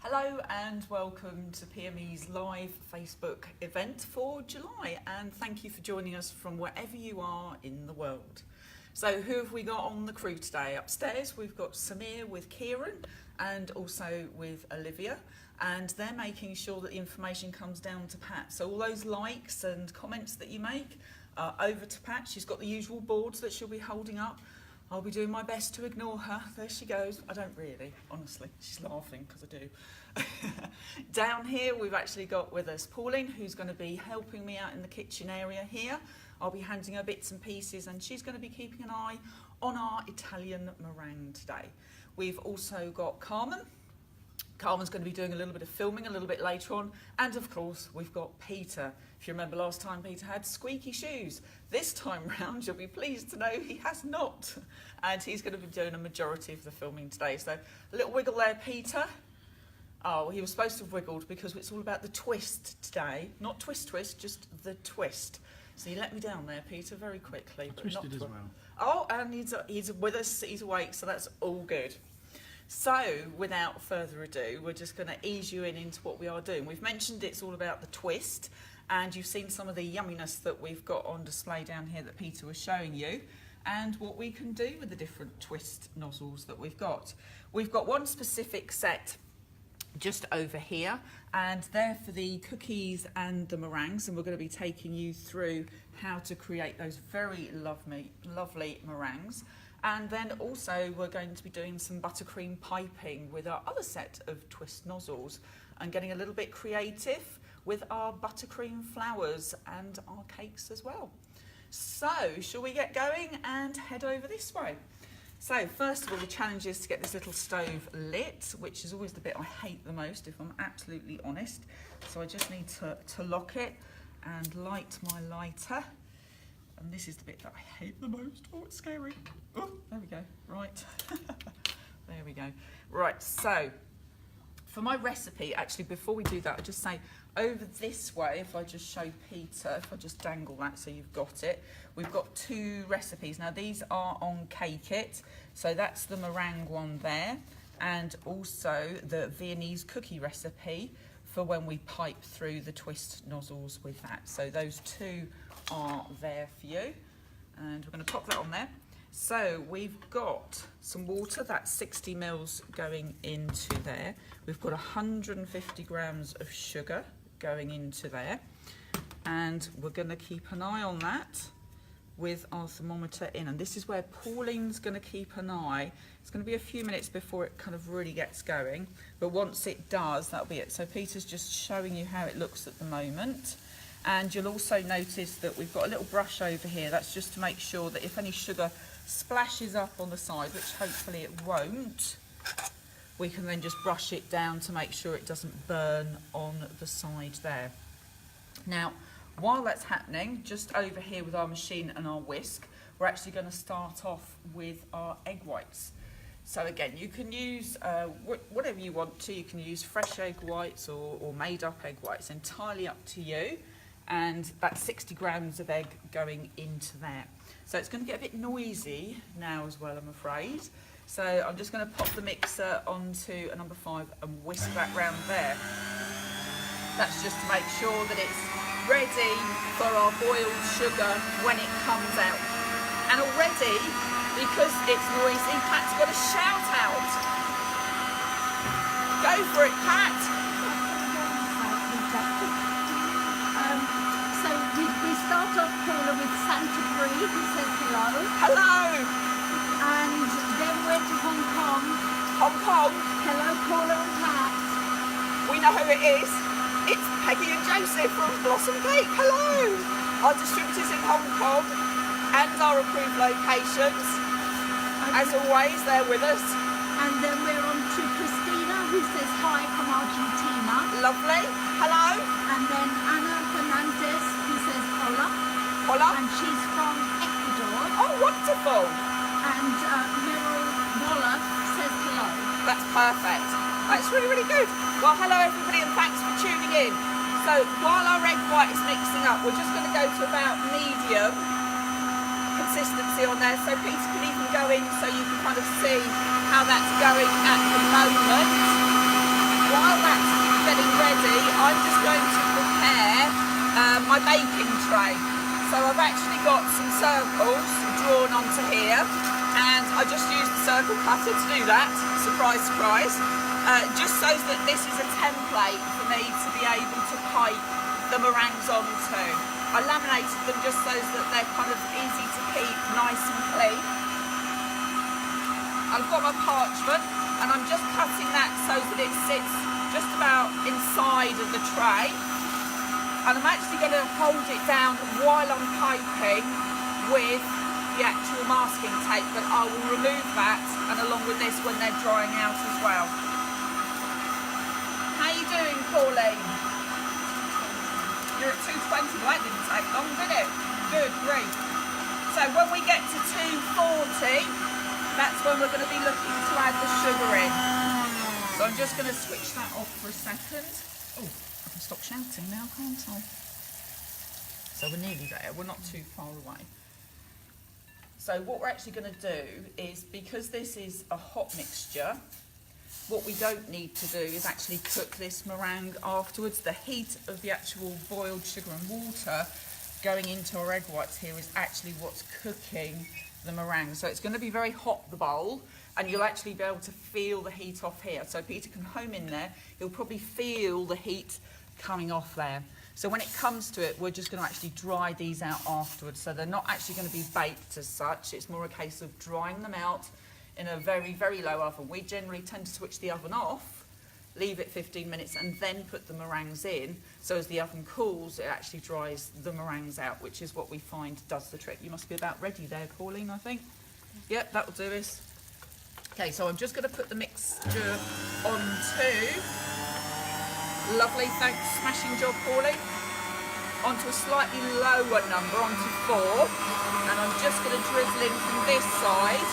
Hello and welcome to PME's live Facebook event for July, and thank you for joining us from wherever you are in the world. So who have we got on the crew today? Upstairs we've got Samir with Kieran and also with Olivia, and they're making sure that the information comes down to Pat. So all those likes and comments that you make are over to Pat. She's got the usual boards that she'll be holding up. I'll be doing my best to ignore her. There she goes. I don't really, honestly. She's laughing because I do. Down here, we've actually got with us Pauline, who's going to be helping me out in the kitchen area here. I'll be handing her bits and pieces, and she's going to be keeping an eye on our Italian meringue today. We've also got Carmen. Carmen's going to be doing a little bit of filming a little bit later on. And of course, we've got Peter. If you remember last time, Peter had squeaky shoes. This time round, you'll be pleased to know he has not. And he's going to be doing a majority of the filming today. So a little wiggle there, Peter. Oh, he was supposed to have wiggled because it's all about the twist today. Not twist, just the twist. So you let me down there, Peter, very quickly. But twisted as well. Oh, and he's with us, he's awake, so that's all good. So, without further ado, we're just going to ease you into what we are doing. We've mentioned it's all about the twist, and you've seen some of the yumminess that we've got on display down here that Peter was showing you, and what we can do with the different twist nozzles that we've got. We've got one specific set just over here, and they're for the cookies and the meringues, and we're going to be taking you through how to create those very lovely meringues. And then also we're going to be doing some buttercream piping with our other set of twist nozzles and getting a little bit creative with our buttercream flowers and our cakes as well. So shall we get going and head over this way? So first of all, the challenge is to get this little stove lit, which is always the bit I hate the most, if I'm absolutely honest. So I just need to lock it and light my lighter. And this is the bit that I hate the most. Oh, it's scary. Oh, there we go. Right. There we go. Right, so for my recipe, actually, before we do that, I just say over this way, if I just show Peter, if I just dangle that so you've got it, we've got two recipes. Now, these are on Cake It. So that's the meringue one there, and also the Viennese cookie recipe for when we pipe through the twist nozzles with that. So those two are there for you, and we're going to pop that on there. So we've got some water, that's 60 mils going into there. We've got 150 grams of sugar going into there, and we're going to keep an eye on that with our thermometer in, and this is where Pauline's going to keep an eye. It's going to be a few minutes before it kind of really gets going, but once it does, that'll be it. So Peter's just showing you how it looks at the moment. And you'll also notice that we've got a little brush over here. That's just to make sure that if any sugar splashes up on the side, which hopefully it won't, we can then just brush it down to make sure it doesn't burn on the side there. Now, while that's happening, just over here with our machine and our whisk, we're actually going to start off with our egg whites. So again, you can use whatever you want to. You can use fresh egg whites or made up egg whites, entirely up to you. And that's 60 grams of egg going into there. So it's going to get a bit noisy now as well, I'm afraid. So I'm just going to pop the mixer onto a number 5 and whisk that round there. That's just to make sure that it's ready for our boiled sugar when it comes out. And already, because it's noisy, Pat's got a shout out. Go for it, Pat. So we start off, Paula, with Santa Brie, who says hello. Hello. And then we're to Hong Kong. Hong Kong. Hello, Paula and Pat. We know who it is. It's Peggy and Joseph from Blossom Cake. Hello. Our distributors in Hong Kong and our approved locations. Okay. As always, they're with us. And then we're on to Christina, who says hi from Argentina. Lovely. Hello. And then Ana Fernandez, who says hola. Hola. And she's from Ecuador. Oh, wonderful. And Meryl Waller says hello. That's perfect. That's really, really good. Well, hello everybody, and thanks for tuning in. So while our egg white is mixing up, we're just going to go to about medium consistency on there. So Peter can even go in so you can kind of see how that's going at the moment. while that's getting ready, I'm just going to prepare my baking tray. So I've actually got some circles drawn onto here, and I just used the circle cutter to do that. Surprise, surprise. Just so that this is a template for me to be able to pipe the meringues onto. I laminated them just so that they're kind of easy to keep nice and clean. I've got my parchment, and I'm just cutting that so that it sits just about inside of the tray. And I'm actually going to hold it down while I'm piping with the actual masking tape, but I will remove that and along with this when they're drying out as well. How you doing, Pauline? You're at 220, well that didn't take long, did it? Good, great. So when we get to 240, that's when we're going to be looking to add the sugar in. So I'm just going to switch that off for a second. Oh, I can stop shouting now, can't I? So we're nearly there, we're not too far away. So what we're actually going to do is, because this is a hot mixture, what we don't need to do is actually cook this meringue afterwards. The heat of the actual boiled sugar and water going into our egg whites here is actually what's cooking the meringue. So it's going to be very hot, the bowl, and you'll actually be able to feel the heat off here. So Peter can home in there, he'll probably feel the heat coming off there. So when it comes to it, we're just going to actually dry these out afterwards. So they're not actually going to be baked as such. It's more a case of drying them out in a very, very low oven. We generally tend to switch the oven off, leave it 15 minutes, and then put the meringues in. So as the oven cools, it actually dries the meringues out, which is what we find does the trick. You must be about ready there, Pauline, I think. Yep, that'll do us. Okay, so I'm just going to put the mixture on two. Lovely, thanks, smashing job, Pauline. Onto a slightly lower number, onto 4. And I'm just going to drizzle in from this side,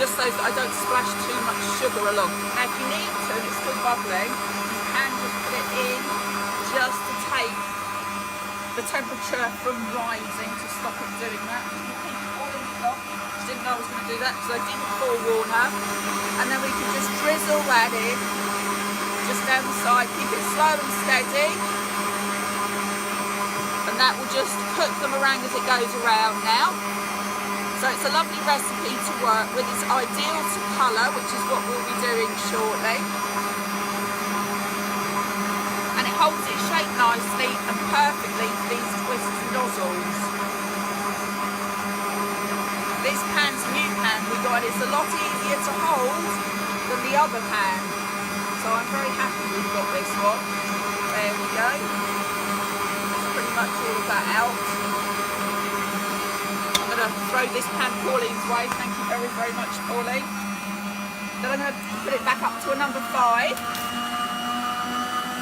just so that I don't splash too much sugar along. Now, if you need to, and it's still bubbling, you can just put it in just to take the temperature from rising to stop it doing that. She didn't know I was going to do that, so I didn't forewarn her. And then we can just drizzle that in, just down the side, keep it slow and steady. And that will just cook the meringue as it goes around now. So it's a lovely recipe to work with. It's ideal to colour, which is what we'll be doing shortly. And it holds its shape nicely and perfectly for these twist nozzles. This pan's a new pan we got. It's a lot easier to hold than the other pan. So I'm very happy we've got this one. There we go. That's pretty much all of that out. I'm going to throw this pan Pauline's way. Thank you very, very much, Pauline. Then I'm going to put it back up to a number 5.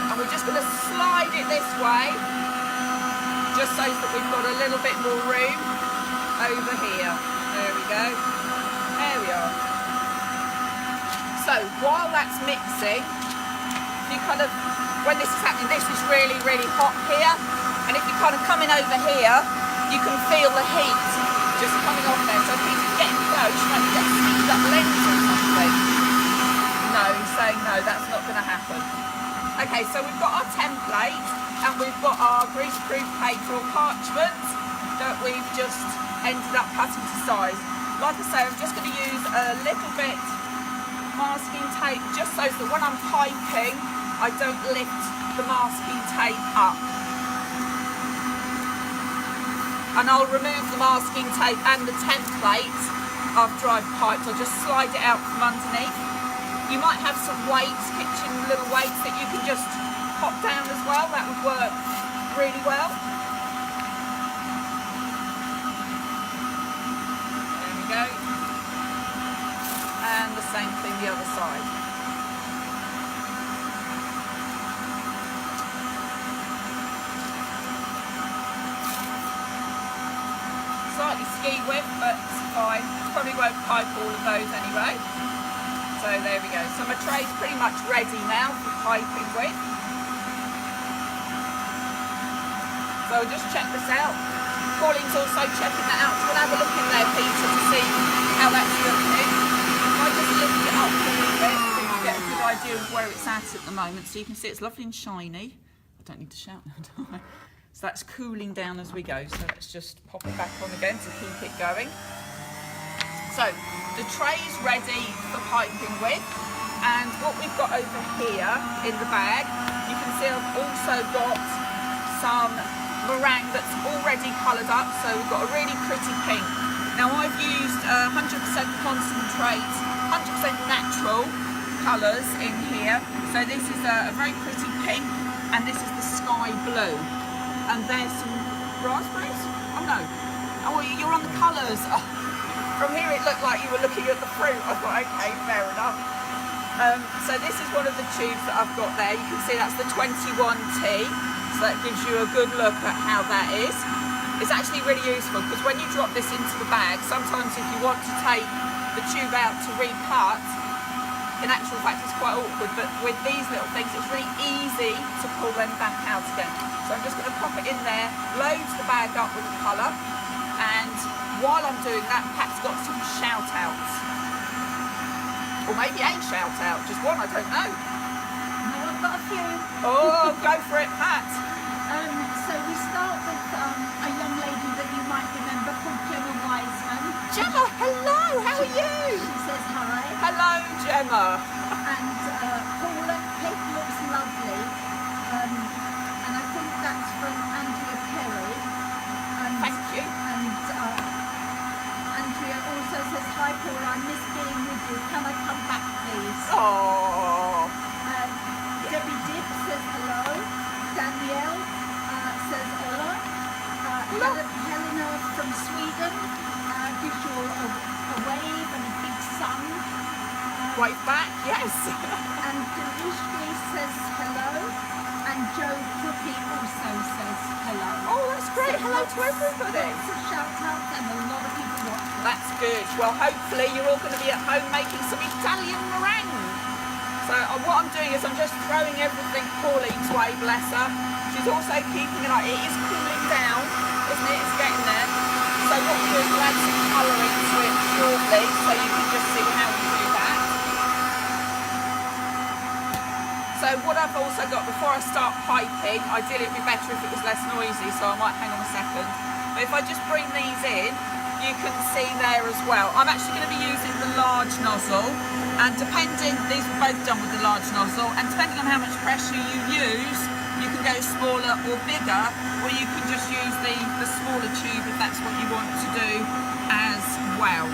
And we're just going to slide it this way, just so that we've got a little bit more room over here. There we go. There we are. So while that's mixing, you kind of, when this is happening, this is really, really hot here. And if you kind of come in over here, you can feel the heat just coming off there. So if Peter's getting close, you might get squeezed up lens or something. No, he's saying no, that's not going to happen. Okay, so we've got our template and we've got our grease-proof paper or parchment that we've just ended up cutting to size. Like I say, I'm just going to use a little bit masking tape just so that when I'm piping, I don't lift the masking tape up. And I'll remove the masking tape and the template after I've piped. I'll just slide it out from underneath. You might have some weights, kitchen little weights that you can just pop down as well. That would work really well. There we go. And the same thing the other side. Slightly ski whip, but it's fine. Probably won't pipe all of those anyway. So there we go. So my tray's pretty much ready now for piping with. So I'll just check this out. Pauline's also checking that out. So we'll have a look in there, Peter, to see how that's looking. If I just lift it up a little bit so you get a good idea of where it's at the moment. So you can see it's lovely and shiny. I don't need to shout now, do I? So that's cooling down as we go. So let's just pop it back on again to keep it going. So the tray's ready for piping with. And what we've got over here in the bag, you can see I've also got some meringue that's already coloured up. So we've got a really pretty pink. Now I've used 100% concentrate, 100% natural colours in here. So this is a very pretty pink, and this is the sky blue. And there's some raspberries. Oh no. Oh, you're on the colours. Oh, from here it looked like you were looking at the fruit. I thought, okay, fair enough. So this is one of the tubes that I've got there. You can see that's the 21T. So that gives you a good look at how that is. It's actually really useful because when you drop this into the bag, sometimes if you want to take the tube out to recut, in actual fact it's quite awkward, but with these little things it's really easy to pull them back out again. So I'm just going to pop it in there, load the bag up with the colour, and while I'm doing that, Pat's got some shout outs. Or maybe a shout out, just one, I don't know. No, I've got a few. Oh, go for it, Pat. So we start with a young lady that you might remember called Gemma Wiseman. Gemma, hello, how are you? She says hi. Hello, Gemma. And Paula, cake looks lovely. And I think that's from Andrea Perry. Thank you. And Andrea also says, hi Paula, I miss being with you. Can I come back please? Oh. Debbie Dibb says hello. Danielle says hola. Helena from Sweden gives you a wave and a big sun. Wave back, yes. And Delushki says hello. And Joe Crookie also says hello. Oh, that's great. Hello to everybody. Lots of shout outs and a lot of people watching. That's good. Well, hopefully you're all going to be at home making some Italian meringue. So what I'm doing is I'm just throwing everything Pauline's way, bless her. She's also keeping an eye. It is cooling down, isn't it? It's getting there. So what we do is we'll add some colour into it shortly, so you can just see how we do that. So what I've also got, before I start piping, ideally it would be better if it was less noisy, so I might hang on a second. But if I just bring these in, you can see there as well. I'm actually going to be using the large nozzle, and depending, these were both done with the large nozzle, and depending on how much pressure you use, you can go smaller or bigger, or you can just use the smaller tube if that's what you want to do as well.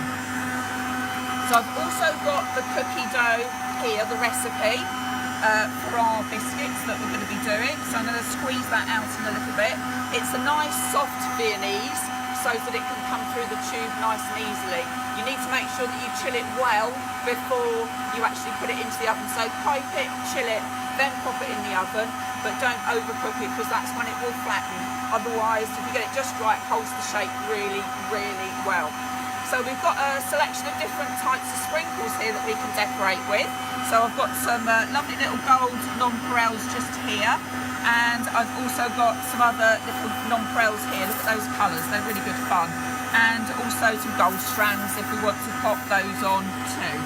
So I've also got the cookie dough here, the recipe for our biscuits that we're going to be doing. So I'm going to squeeze that out in a little bit. It's a nice soft viennese, so that it can come through the tube nice and easily. You need to make sure that you chill it well before you actually put it into the oven. So pipe it, chill it, then pop it in the oven, but don't overcook it because that's when it will flatten. Otherwise, if you get it just right, it holds the shape really, really well. So we've got a selection of different types of sprinkles here that we can decorate with. So I've got some lovely little gold nonpareils just here. And I've also got some other little nonpareils here. Look at those colours, they're really good fun. And also some gold strands if we want to pop those on too.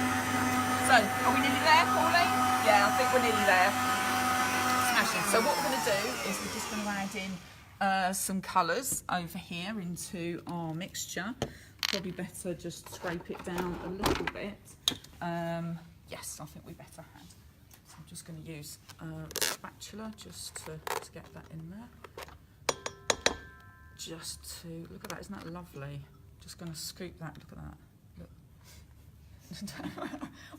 So, are we nearly there, Pauline? Yeah, I think we're nearly there. Smashing. So what we're going to do is we're just going to add in some colours over here into our mixture. Probably better just scrape it down a little bit. Yes, I think we better have. I'm just going to use a spatula just to get that in there. Just to, look at that, isn't that lovely? Just going to scoop that, look at that. Look.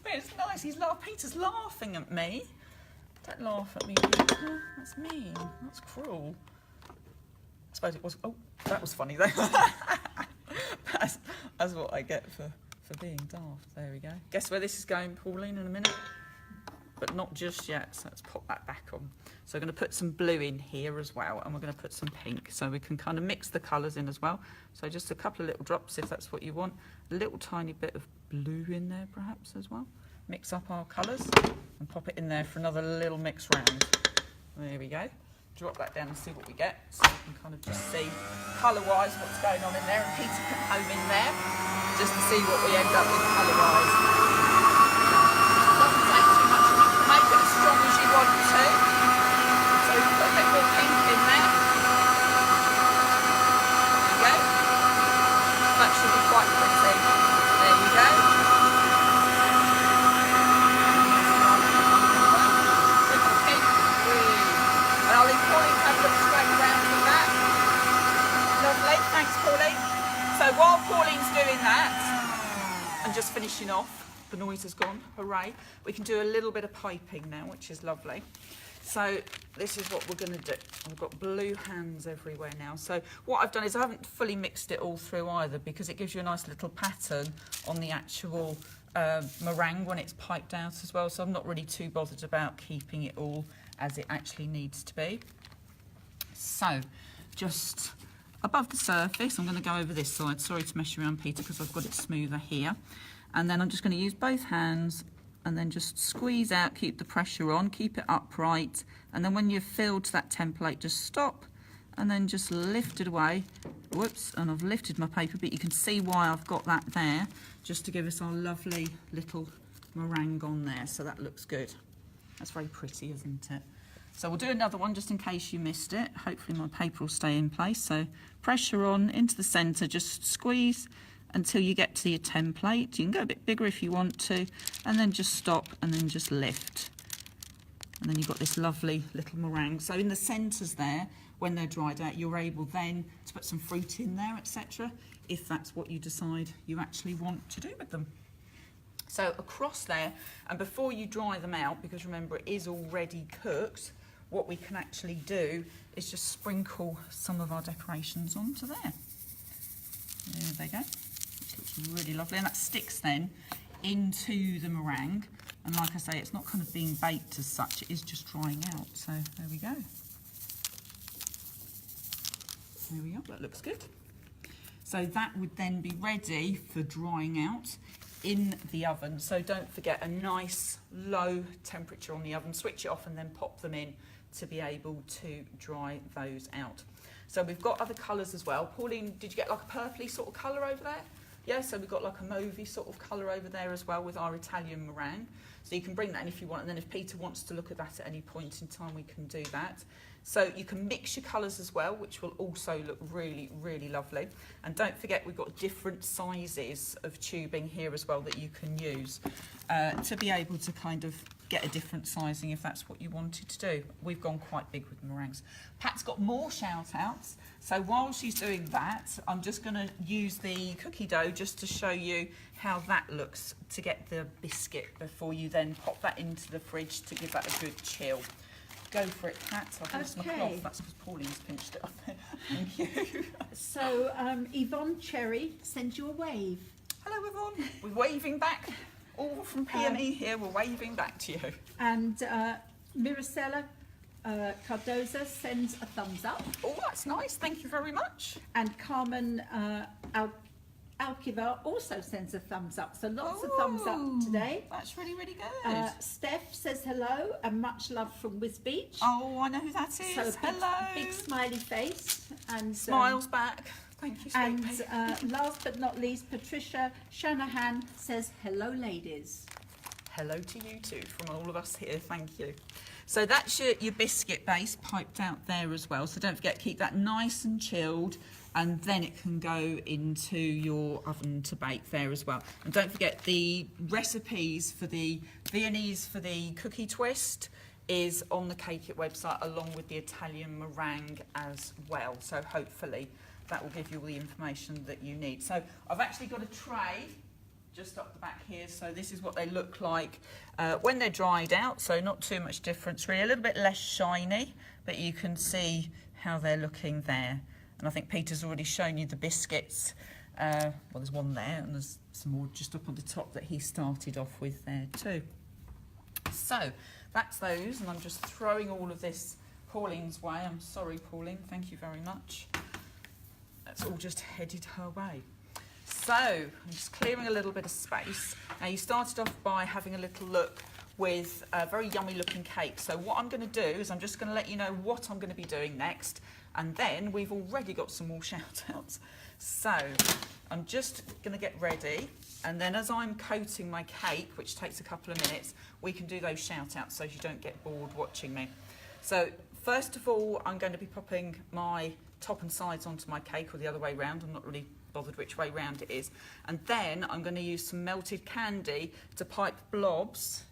Well, it's nice, Peter's laughing at me. Don't laugh at me, Peter. That's mean, that's cruel. I suppose it was, oh, that was funny though. That's what I get for being daft. There we go. Guess where this is going, Pauline, in a minute? But not just yet, so let's pop that back on. So we're going to put some blue in here as well, and we're going to put some pink, so we can kind of mix the colours in as well. So just a couple of little drops if that's what you want. A little tiny bit of blue in there perhaps as well. Mix up our colours and pop it in there for another little mix round. There we go. Drop that down and see what we get, so we can kind of just see colour-wise what's going on in there, and Peter can home in there just to see what we end up with colour-wise. Doesn't take too much information. Pauline's had a look straight around with that. Lovely, thanks Pauline. So while Pauline's doing that, and just finishing off, the noise has gone, hooray. We can do a little bit of piping now, which is lovely. So this is what we're going to do. I've got blue hands everywhere now. So what I've done is I haven't fully mixed it all through either, because it gives you a nice little pattern on the actual meringue when it's piped out as well. So I'm not really too bothered about keeping it all as it actually needs to be. So just above the surface, I'm going to go over this side. Sorry to mess you around, Peter, because I've got it smoother here. And then I'm just going to use both hands and then just squeeze out, keep the pressure on, keep it upright. And then when you've filled that template, just stop and then just lift it away. Whoops, and I've lifted my paper, but you can see why I've got that there, just to give us our lovely little meringue on there. So that looks good. That's very pretty, isn't it? So we'll do another one just in case you missed it. Hopefully my paper will stay in place. So pressure on into the centre, just squeeze until you get to your template. You can go a bit bigger if you want to, and then just stop and then just lift. And then you've got this lovely little meringue. So in the centres there, when they're dried out, you're able then to put some fruit in there, etc., if that's what you decide you actually want to do with them. So across there, and before you dry them out, because remember it is already cooked, what we can actually do is just sprinkle some of our decorations onto there. There they go. Which looks really lovely, and that sticks then into the meringue. And like I say, it's not kind of being baked as such, it is just drying out. So there we go. There we are, that looks good. So that would then be ready for drying out in the oven. So don't forget, a nice low temperature on the oven, switch it off and then pop them in to be able to dry those out. So we've got other colours as well. Pauline, did you get like a purpley sort of colour over there? Yeah, so we've got like a mauvey sort of colour over there as well with our Italian meringue. So you can bring that in if you want, and then if Peter wants to look at that at any point in time, we can do that. So you can mix your colours as well, which will also look really, really lovely. And don't forget, we've got different sizes of tubing here as well that you can use to be able to kind of get a different sizing if that's what you wanted to do. We've gone quite big with meringues. Pat's got more shout outs. So while she's doing that, I'm just going to use the cookie dough just to show you how that looks to get the biscuit before you then pop that into the fridge to give that a good chill. Go for it, Pat. I've lost my cloth. That's because Pauline's pinched it up. Thank you. So Yvonne Cherry sends you a wave. Hello, Yvonne. We're waving back. All from PME here. We're waving back to you. And Miracella Cardoza sends a thumbs up. Oh, that's nice. Thank you very much. And Carmen Alkiva also sends a thumbs up. So lots of thumbs up today. That's really, really good. Steph says hello and much love from Wiz Beach. Oh, I know who that is. So hello. Big smiley face. And smiles back. Thank you, sweet And last but not least, Patricia Shanahan says hello, ladies. Hello to you too from all of us here. Thank you. So that's your biscuit base piped out there as well. So don't forget, keep that nice and chilled, and then it can go into your oven to bake there as well. And don't forget, the recipes for the viennese for the cookie twist is on the Cake It website, along with the Italian meringue as well. So hopefully that will give you all the information that you need. So I've actually got a tray just up the back here. So this is what they look like when they're dried out. So not too much difference really, a little bit less shiny, but you can see how they're looking there. And I think Peter's already shown you the biscuits. Well, there's one there, and there's some more just up on the top that he started off with there too. So that's those, and I'm just throwing all of this Pauline's way. I'm sorry, Pauline, thank you very much. That's all just headed her way. So I'm just clearing a little bit of space. Now you started off by having a little look with a very yummy looking cake. So what I'm going to do is I'm just going to let you know what I'm going to be doing next, and then we've already got some more shout outs. So I'm just going to get ready, and then as I'm coating my cake, which takes a couple of minutes, we can do those shout outs so you don't get bored watching me. So first of all, I'm going to be popping my top and sides onto my cake, or the other way round. I'm not really bothered which way round it is. And then I'm going to use some melted candy to pipe blobs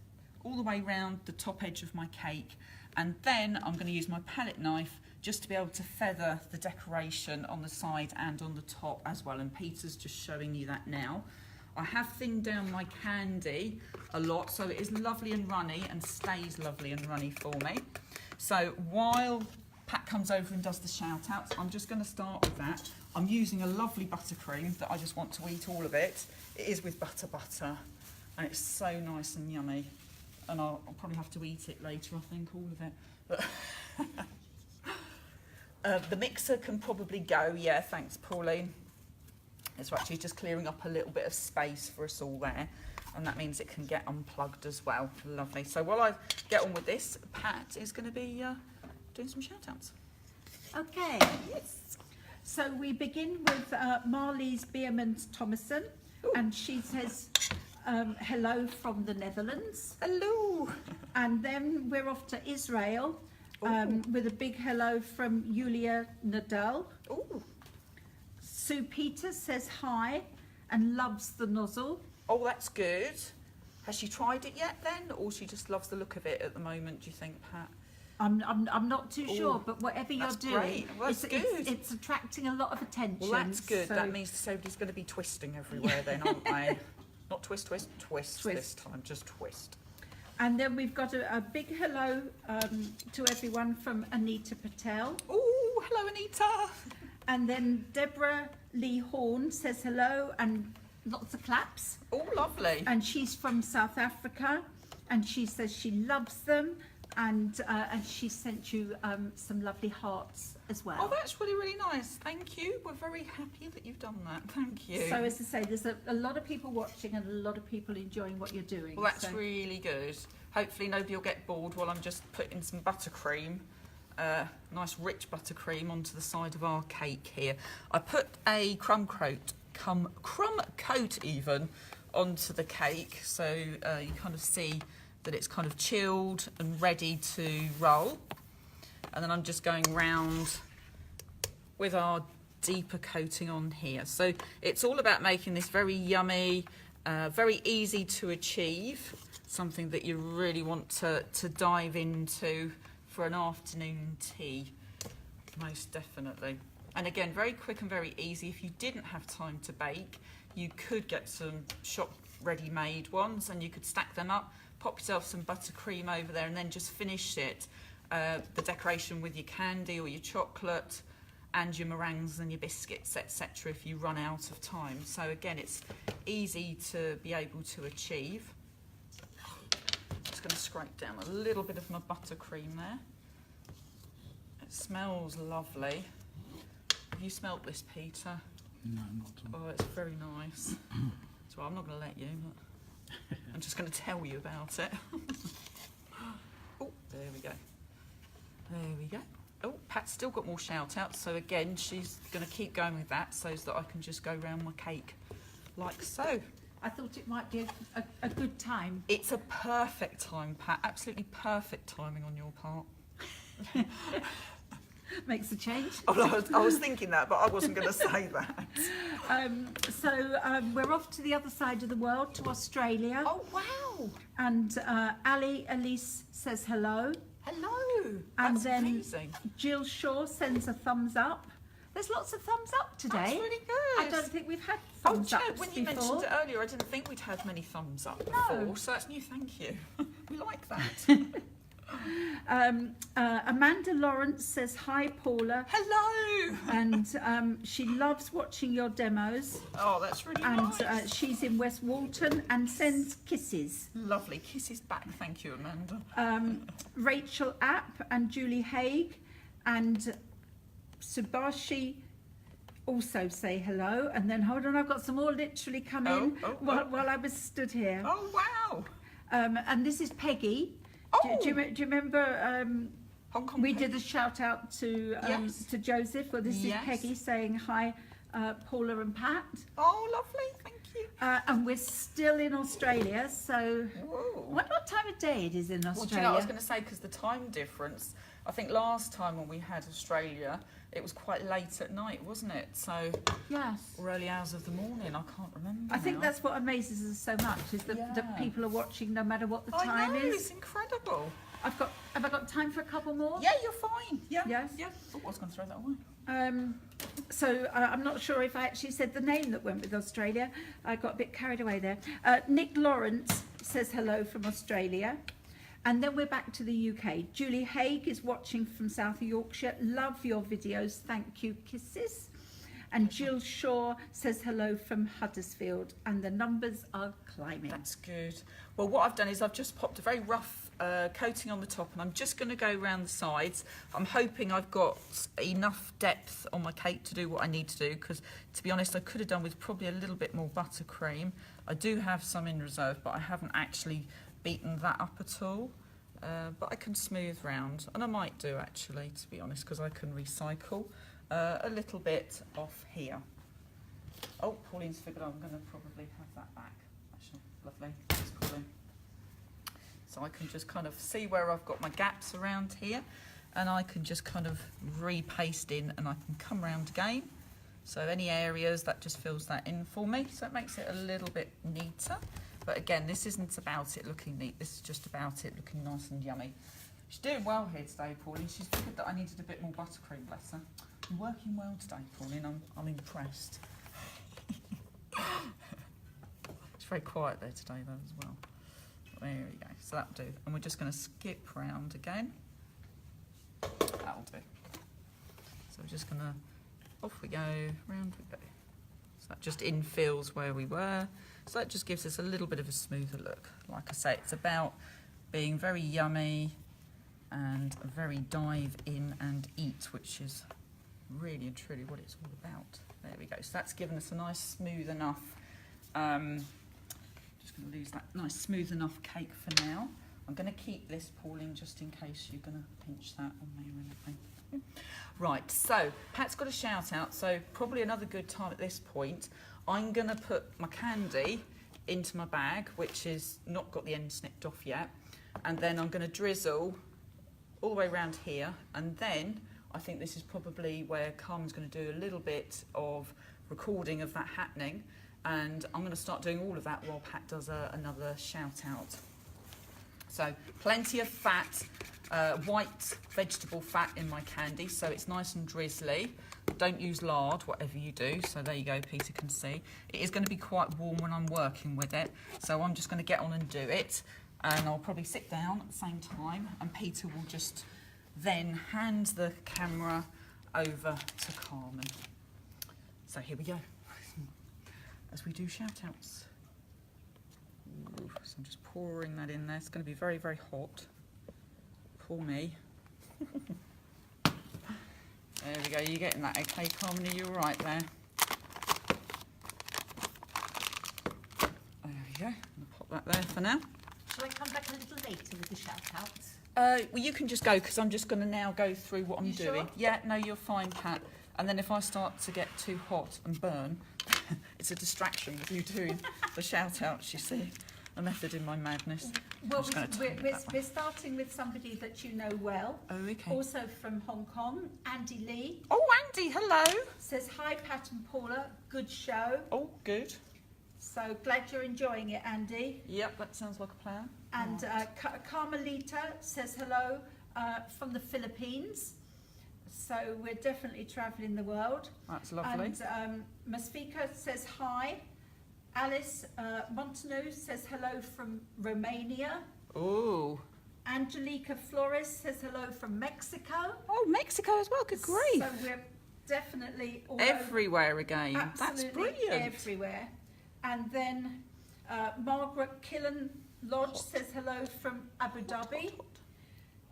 all the way round the top edge of my cake, And then I'm going to use my palette knife just to be able to feather the decoration on the side and on the top as well. And Peter's just showing you that now. I have thinned down my candy a lot, so it is lovely and runny and stays lovely and runny for me. So while Pat comes over and does the shout outs, I'm just going to start with that. I'm using a lovely buttercream that I just want to eat all of it. It is with butter, and it's so nice and yummy. And I'll probably have to eat it later, I think, all of it. But the mixer can probably go, yeah, thanks, Pauline. It's actually just clearing up a little bit of space for us all there, and that means it can get unplugged as well. Lovely. So while I get on with this, Pat is going to be doing some shout-outs. Okay. Yes. So we begin with Marlies Beermans Thomason, and she says hello from the Netherlands. Hello. And then we're off to Israel with a big hello from Julia Nadal. Ooh. Sue Peters says hi and loves the nozzle. Oh, that's good. Has she tried it yet then, or she just loves the look of it at the moment, do you think, Pat? I'm not too sure, but whatever you're doing, great. Well, that's good. It's attracting a lot of attention. Well, that's good. So That means somebody's going to be twisting everywhere then, aren't they? Not twist this time, just twist. And then we've got a big hello to everyone from Anita Patel. Oh, hello, Anita. And then Deborah Lee Horn says hello and lots of claps. Oh, lovely. And she's from South Africa, and she says she loves them, and she sent you some lovely hearts as well. Oh, that's really, really nice. Thank you. We're very happy that you've done that. Thank you. So as I say, there's a lot of people watching and a lot of people enjoying what you're doing. Well, that's really good. Hopefully nobody will get bored while I'm just putting some buttercream, nice rich buttercream onto the side of our cake here. I put a crumb coat even onto the cake, so you kind of see that it's kind of chilled and ready to roll. And then I'm just going round with our deeper coating on here. So it's all about making this very yummy, very easy to achieve, something that you really want to dive into for an afternoon tea, most definitely. And again, very quick and very easy. If you didn't have time to bake, you could get some shop ready-made ones and you could stack them up, pop yourself some buttercream over there, and then just finish it, the decoration with your candy or your chocolate and your meringues and your biscuits, etc., if you run out of time. So again, it's easy to be able to achieve. Just going to scrape down a little bit of my buttercream there. It smells lovely. Have you smelt this, Peter? No, not at all. Oh, it's very nice. So I'm not going to let you, but I'm just going to tell you about it. Oh, there we go. There we go. Oh, Pat's still got more shout outs, so again, she's going to keep going with that so that I can just go round my cake like so. I thought it might be a good time. It's a perfect time, Pat. Absolutely perfect timing on your part. Makes a change. Oh, I was thinking that, but I wasn't going to say that. So we're off to the other side of the world, to Australia. Oh, wow. And Ali Elise says hello. Hello. And That's then amazing. Jill Shaw sends a thumbs up. There's lots of thumbs up today. That's really good. I don't think we've had Oh, thumbs Joe, ups when you before. mentioned it earlier, I didn't think we'd had many thumbs up No. before, so that's new. Thank you. We like that. Amanda Lawrence says hi, Paula, Hello. and she loves watching your demos. Oh, that's really And nice. she's in West Walton and sends kisses. Lovely. Kisses back. Thank you, Amanda. Rachel App and Julie Haig and Subashi also say hello. And then hold on, I've got some more literally come in while I was stood here. Oh, wow. And this is Peggy. Oh. Do you remember Hong Kong we Peggy. did a shout out to Yes. to Joseph? Well, this Yes. is Peggy saying hi, Paula and Pat. Oh, lovely. Thank you. And we're still in Australia, so Whoa. what time of day it is in Well, do you Australia? know, I was going to say, because the time difference, I think last time when we had Australia, it was quite late at night, wasn't it? So, Yes. or early hours of the morning, I can't remember I think now. that's what amazes us so much, is that Yeah. people are watching no matter what the I time know, is. it's incredible. I've got Have I got time for a couple more? Yeah, you're fine. Yeah. Yes. Yeah. Oh, I was going to throw that away. So I'm not sure if I actually said the name that went with Australia. I got a bit carried away there. Nick Lawrence says hello from Australia. And then we're back to the UK. Julie Haig is watching from South Yorkshire. Love your videos. Thank you. Kisses. And Jill Shaw says hello from Huddersfield. And the numbers are climbing. That's good. Well, what I've done is I've just popped a very rough coating on the top, and I'm just going to go around the sides. I'm hoping I've got enough depth on my cake to do what I need to do, because to be honest I could have done with probably a little bit more buttercream. I do have some in reserve, but I haven't actually beaten that up at all. But I can smooth round, and I might do actually, to be honest, because I can recycle a little bit off here. Oh, Pauline's figured I'm going to probably have that back. Actually, lovely. Thanks, Pauline. So I can just kind of see where I've got my gaps around here, and I can just kind of repaste in, and I can come round again. So any areas, that just fills that in for me. So it makes it a little bit neater. But again, this isn't about it looking neat. This is just about it looking nice and yummy. She's doing well here today, Pauline. She's figured that I needed a bit more buttercream, bless her. You're working well today, Pauline. I'm impressed. It's very quiet there today, though, as well. There we go, so that'll do. And we're just going to skip round again. That'll do. So we're just going to, off we go, round we go. So that just infills where we were. So that just gives us a little bit of a smoother look. Like I say, it's about being very yummy and very dive in and eat, which is really and truly what it's all about. There we go. So that's given us a nice smooth enough just going to lose that nice smooth enough cake for now. I'm going to keep this, Pauline, just in case you're going to pinch that on me or anything. Right, so Pat's got a shout out, so probably another good time at this point. I'm going to put my candy into my bag, which is not got the end snipped off yet, and then I'm going to drizzle all the way around here, and then I think this is probably where Carmen's going to do a little bit of recording of that happening. And I'm going to start doing all of that while Pat does another shout out. So plenty of fat, white vegetable fat in my candy, so it's nice and drizzly. Don't use lard, whatever you do. So there you go, Peter can see. It is going to be quite warm when I'm working with it, so I'm just going to get on and do it. And I'll probably sit down at the same time, and Peter will just then hand the camera over to Carmen. So here we go. As we do shout outs. Ooh, so I'm just pouring that in there. It's going to be very, very hot. Poor me. There we go. You getting that okay, Carmen? Are you all right there? There we go. I'm going to pop that there for now. Shall I come back a little later with the shout outs? Well, you can just go, because I'm just going to now go through what I'm doing. Sure? Yeah, no, you're fine, Pat. And then if I start to get too hot and burn, it's a distraction with you doing the shout outs, you see. A method in my madness. Well, we're starting with somebody that you know well. Oh, okay. Also from Hong Kong, Andy Lee. Oh, Andy, hello. Says, hi, Pat and Paula. Good show. Oh, good. So glad you're enjoying it, Andy. Yep, that sounds like a plan. And Carmelita says hello from the Philippines. So we're definitely travelling the world. That's lovely. And Masfika says hi. Alice Montanou says hello from Romania. Oh. Angelica Flores says hello from Mexico. Oh, Mexico as well. Good grief. So we're definitely all everywhere again. Absolutely that's brilliant. Everywhere. And then Margaret Killen Lodge says hello from Abu Dhabi.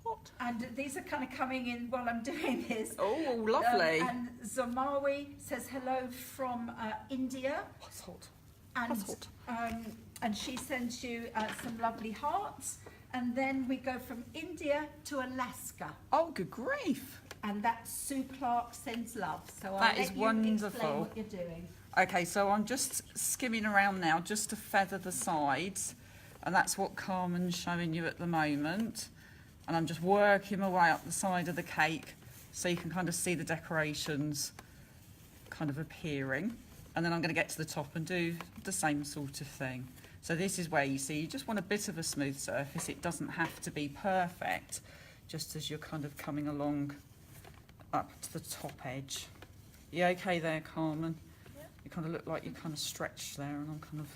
Hot. And these are kind of coming in while I'm doing this. Oh, lovely. And Zomawi says hello from India. That's hot. And, That's hot. And she sends you some lovely hearts. And then we go from India to Alaska. Oh, good grief. And that's Sue Clark sends love. So I'll That let is you wonderful. explain what you're doing. Okay, so I'm just skimming around now just to feather the sides. And that's what Carmen's showing you at the moment. And I'm just working my way up the side of the cake so you can kind of see the decorations kind of appearing. And then I'm going to get to the top and do the same sort of thing. So this is where you see you just want a bit of a smooth surface. It doesn't have to be perfect. just as you're kind of coming along up to the top edge. You okay there, Carmen? Yeah. You kind of look like you're kind of stretched there, and I'm kind of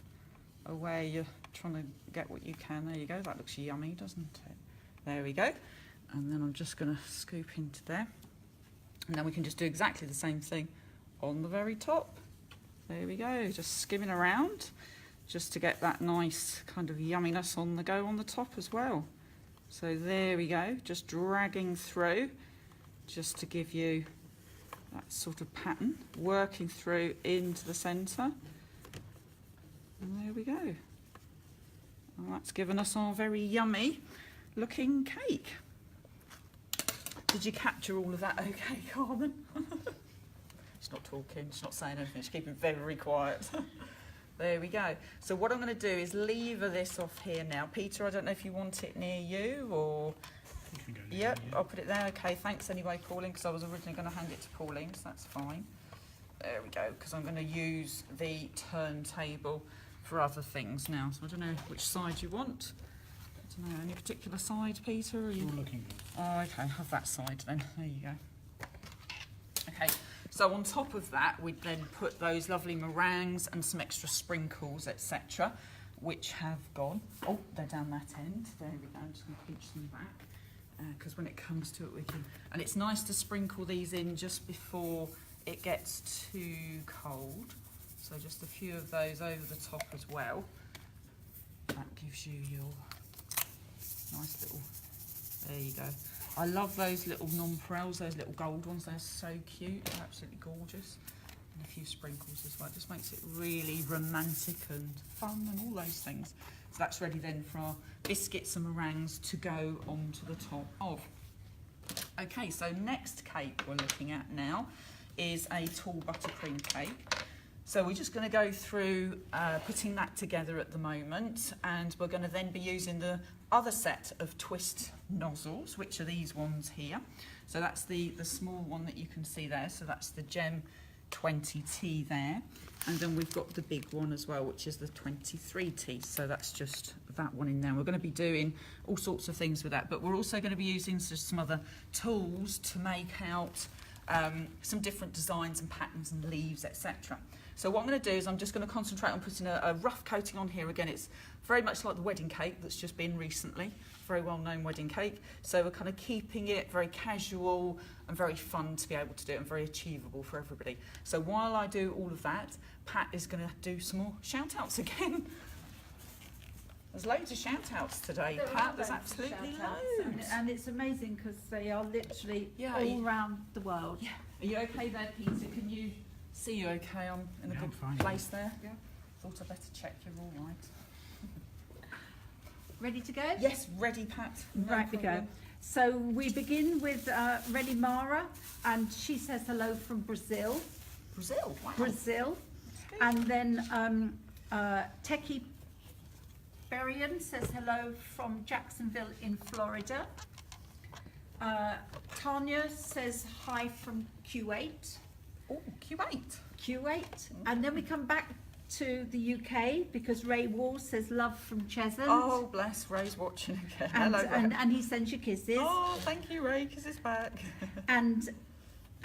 aware you're trying to get what you can. There you go. That looks yummy, doesn't it? There we go. And then I'm just going to scoop into there. And then we can just do exactly the same thing on the very top. There we go. Just skimming around just to get that nice kind of yumminess on the go on the top as well. So there we go. Just dragging through just to give you that sort of pattern, working through into the centre. And there we go. And that's given us our very yummy looking cake. Did you capture all of that okay, Carmen? She's not talking, she's not saying anything, she's keeping very quiet. There we go. So what I'm going to do is lever this off here now. Peter, I don't know if you want it near you or... Yep, I'll put it there. Okay, thanks anyway, Pauline, because I was originally going to hand it to Pauline, so that's fine. There we go, because I'm going to use the turntable for other things now. So I don't know which side you want. I don't know, any particular side, Peter? Or you... All looking good. Oh, okay, have that side then. There you go. Okay, so on top of that, we'd then put those lovely meringues and some extra sprinkles, etc., which have gone. Oh, they're down that end. There we go. I'm just going to pinch them back because when it comes to it, we can. And it's nice to sprinkle these in just before it gets too cold. So just a few of those over the top as well. That gives you your nice little. There you go. I love those little nonpareils, those little gold ones. They're so cute. They're absolutely gorgeous. And a few sprinkles as well. It just makes it really romantic and fun and all those things. So that's ready then for our biscuits and meringues to go onto the top of. Okay, so next cake we're looking at now is a tall buttercream cake. So we're just going to go through putting that together at the moment, and we're going to then be using the other set of Twist Nozzles, which are these ones here. So that's the small one that you can see there, so that's the Gem 20T there, and then we've got the big one as well, which is the 23T, so that's just that one in there. We're going to be doing all sorts of things with that, but we're also going to be using some other tools to make out some different designs and patterns and leaves, etc. So what I'm going to do is I'm just going to concentrate on putting a rough coating on here. Again, it's very much like the wedding cake that's just been recently, very well-known wedding cake. So we're kind of keeping it very casual and very fun to be able to do it and very achievable for everybody. So while I do all of that, Pat is going to do some more shout-outs again. There's loads of shout-outs today, Pat. There's absolutely loads. And it's amazing because they are literally Yeah, all around the world. Yeah. Are you okay there, Peter? Can you see you okay? I'm in a Yeah, good I'm fine. place there. Yeah. Thought I'd better check you're all right. Ready to go? Yes, ready, Pat. No Right, we go. problem. So we begin with Ready Mara, and she says hello from Brazil. Brazil, wow. Brazil. Good. And then Techie Berrien says hello from Jacksonville in Florida. Tanya says hi from Kuwait. Oh, Kuwait. Kuwait. And then we come back to the UK because Ray Wall says love from Cheshunt. Oh, bless, Ray's watching again. and, Hello, Ray. and he sends you kisses. Oh, thank you, Ray, because it's back. And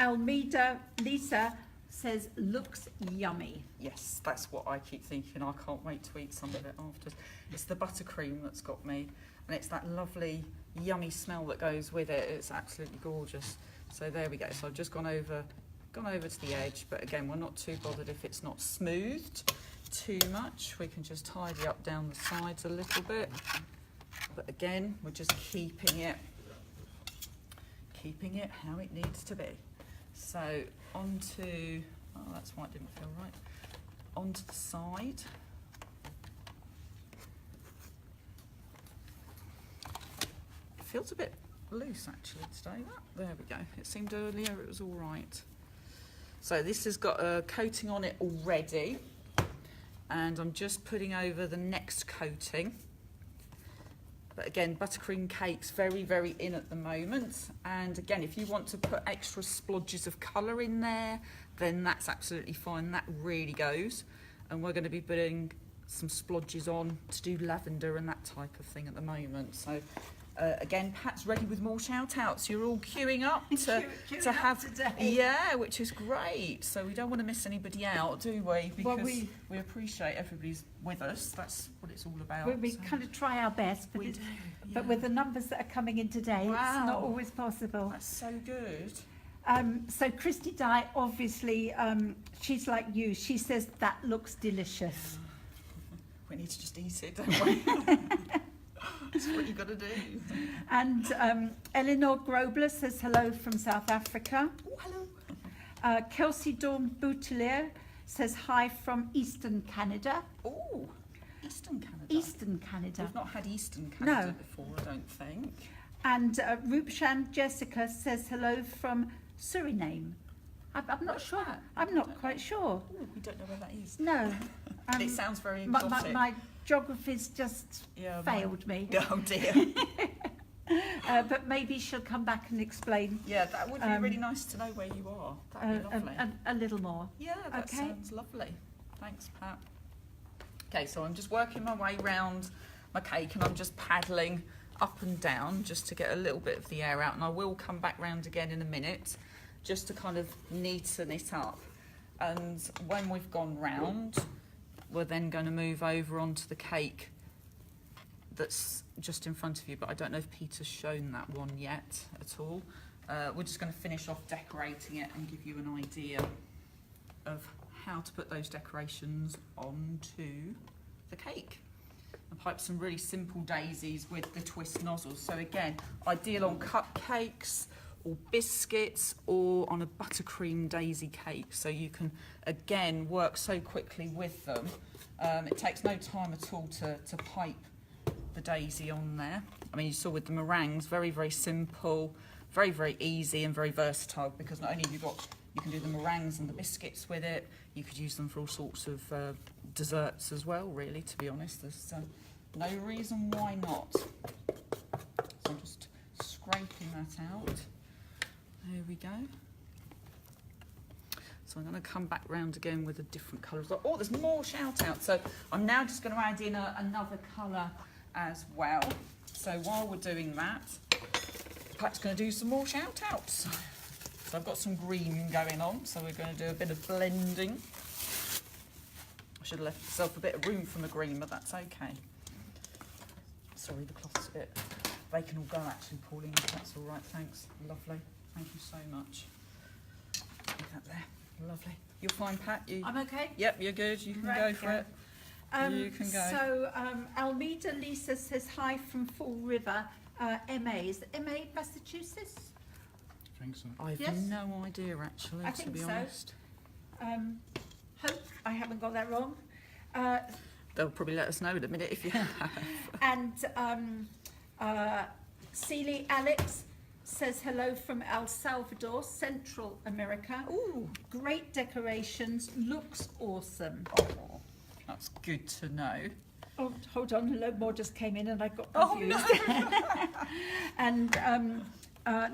Almeida Lisa says looks yummy. Yes, that's what I keep thinking. I can't wait to eat some of it after. It's the buttercream that's got me, and it's that lovely, yummy smell that goes with it. It's absolutely gorgeous. So there we go. So I've just gone over to the edge, but again, we're not too bothered if it's not smoothed too much. We can just tidy up down the sides a little bit. But again, we're just keeping it how it needs to be. So onto, oh, that's why it didn't feel right. Onto the side. It feels a bit loose actually today. There we go. It seemed earlier it was all right. So this has got a coating on it already, and I'm just putting over the next coating. But again, buttercream cake's very, very in at the moment. And again, if you want to put extra splodges of colour in there, then that's absolutely fine. That really goes. And we're going to be putting some splodges on to do lavender and that type of thing at the moment. So Again, Pat's ready with more shout-outs. You're all queuing up Queuing to up have today. Yeah, which is great. So we don't want to miss anybody out, do we? Because Well, we appreciate everybody's with us. That's what it's all about. We so. kind of try our best, but, We do, but yeah. with the numbers that are coming in today, it's not Wow. always possible. That's so good. So Christy Dye, obviously, she's like you. She says that looks delicious. We need to just eat it, don't we? That's what you got to do. And Eleanor Grobler says hello from South Africa. Oh, hello. Kelsey Dawn Boutelier says hi from Eastern Canada. Oh, Eastern Canada. Eastern Canada. We've not had Eastern Canada No. before, I don't think. And Rupshan Jessica says hello from Suriname. I'm not Where's sure. that? I'm not quite sure. Oh, we don't know where that is. No. It sounds very my, exotic. my geography's just Yeah, failed me. Oh dear. But maybe she'll come back and explain Yeah, that would be really nice to know where you are. That'd be lovely. a little more. Yeah, that Okay. sounds lovely. Thanks, Pat. Okay, so I'm just working my way round my cake and I'm just paddling up and down just to get a little bit of the air out, and I will come back round again in a minute just to kind of neaten it up. And when we've gone round, we're then going to move over onto the cake that's just in front of you, but I don't know if Peter's shown that one yet at all. We're just going to finish off decorating it and give you an idea of how to put those decorations onto the cake. I piped some really simple daisies with the twist nozzles. So again, ideal on cupcakes or biscuits or on a buttercream daisy cake. So you can, again, work so quickly with them. It takes no time at all to pipe the daisy on there. I mean, you saw with the meringues, very, very simple, very, very easy and very versatile, because not only have you can do the meringues and the biscuits with it, you could use them for all sorts of desserts as well, really, to be honest. There's no reason why not. So I'm just scraping that out. There we go. So I'm going to come back round again with a different colour. Oh, there's more shout-outs. So I'm now just going to add in another colour as well. So while we're doing that, Pat's going to do some more shout-outs. So I've got some green going on, so we're going to do a bit of blending. I should have left myself a bit of room for my green, but that's okay. Sorry, the cloth's a bit... They can all go actually, Pauline, if that's all right, thanks. Lovely. Thank you so much. Look at there. Lovely. You're fine, Pat? I'm okay? Yep, you're good. You can Right, go for it. You can go. So Almeida Lisa says hi from Fall River, MA. Is it MA, Massachusetts? I think so. I've Yes? no idea, actually, I to think be so. honest. Hope I haven't got that wrong. They'll probably let us know in a minute if you have. And Celie Alex says hello from El Salvador, Central America. Ooh, Great decorations, looks awesome. oh, that's good to know. Oh, hold on, a load more just came in and I got Oh, confused. no. And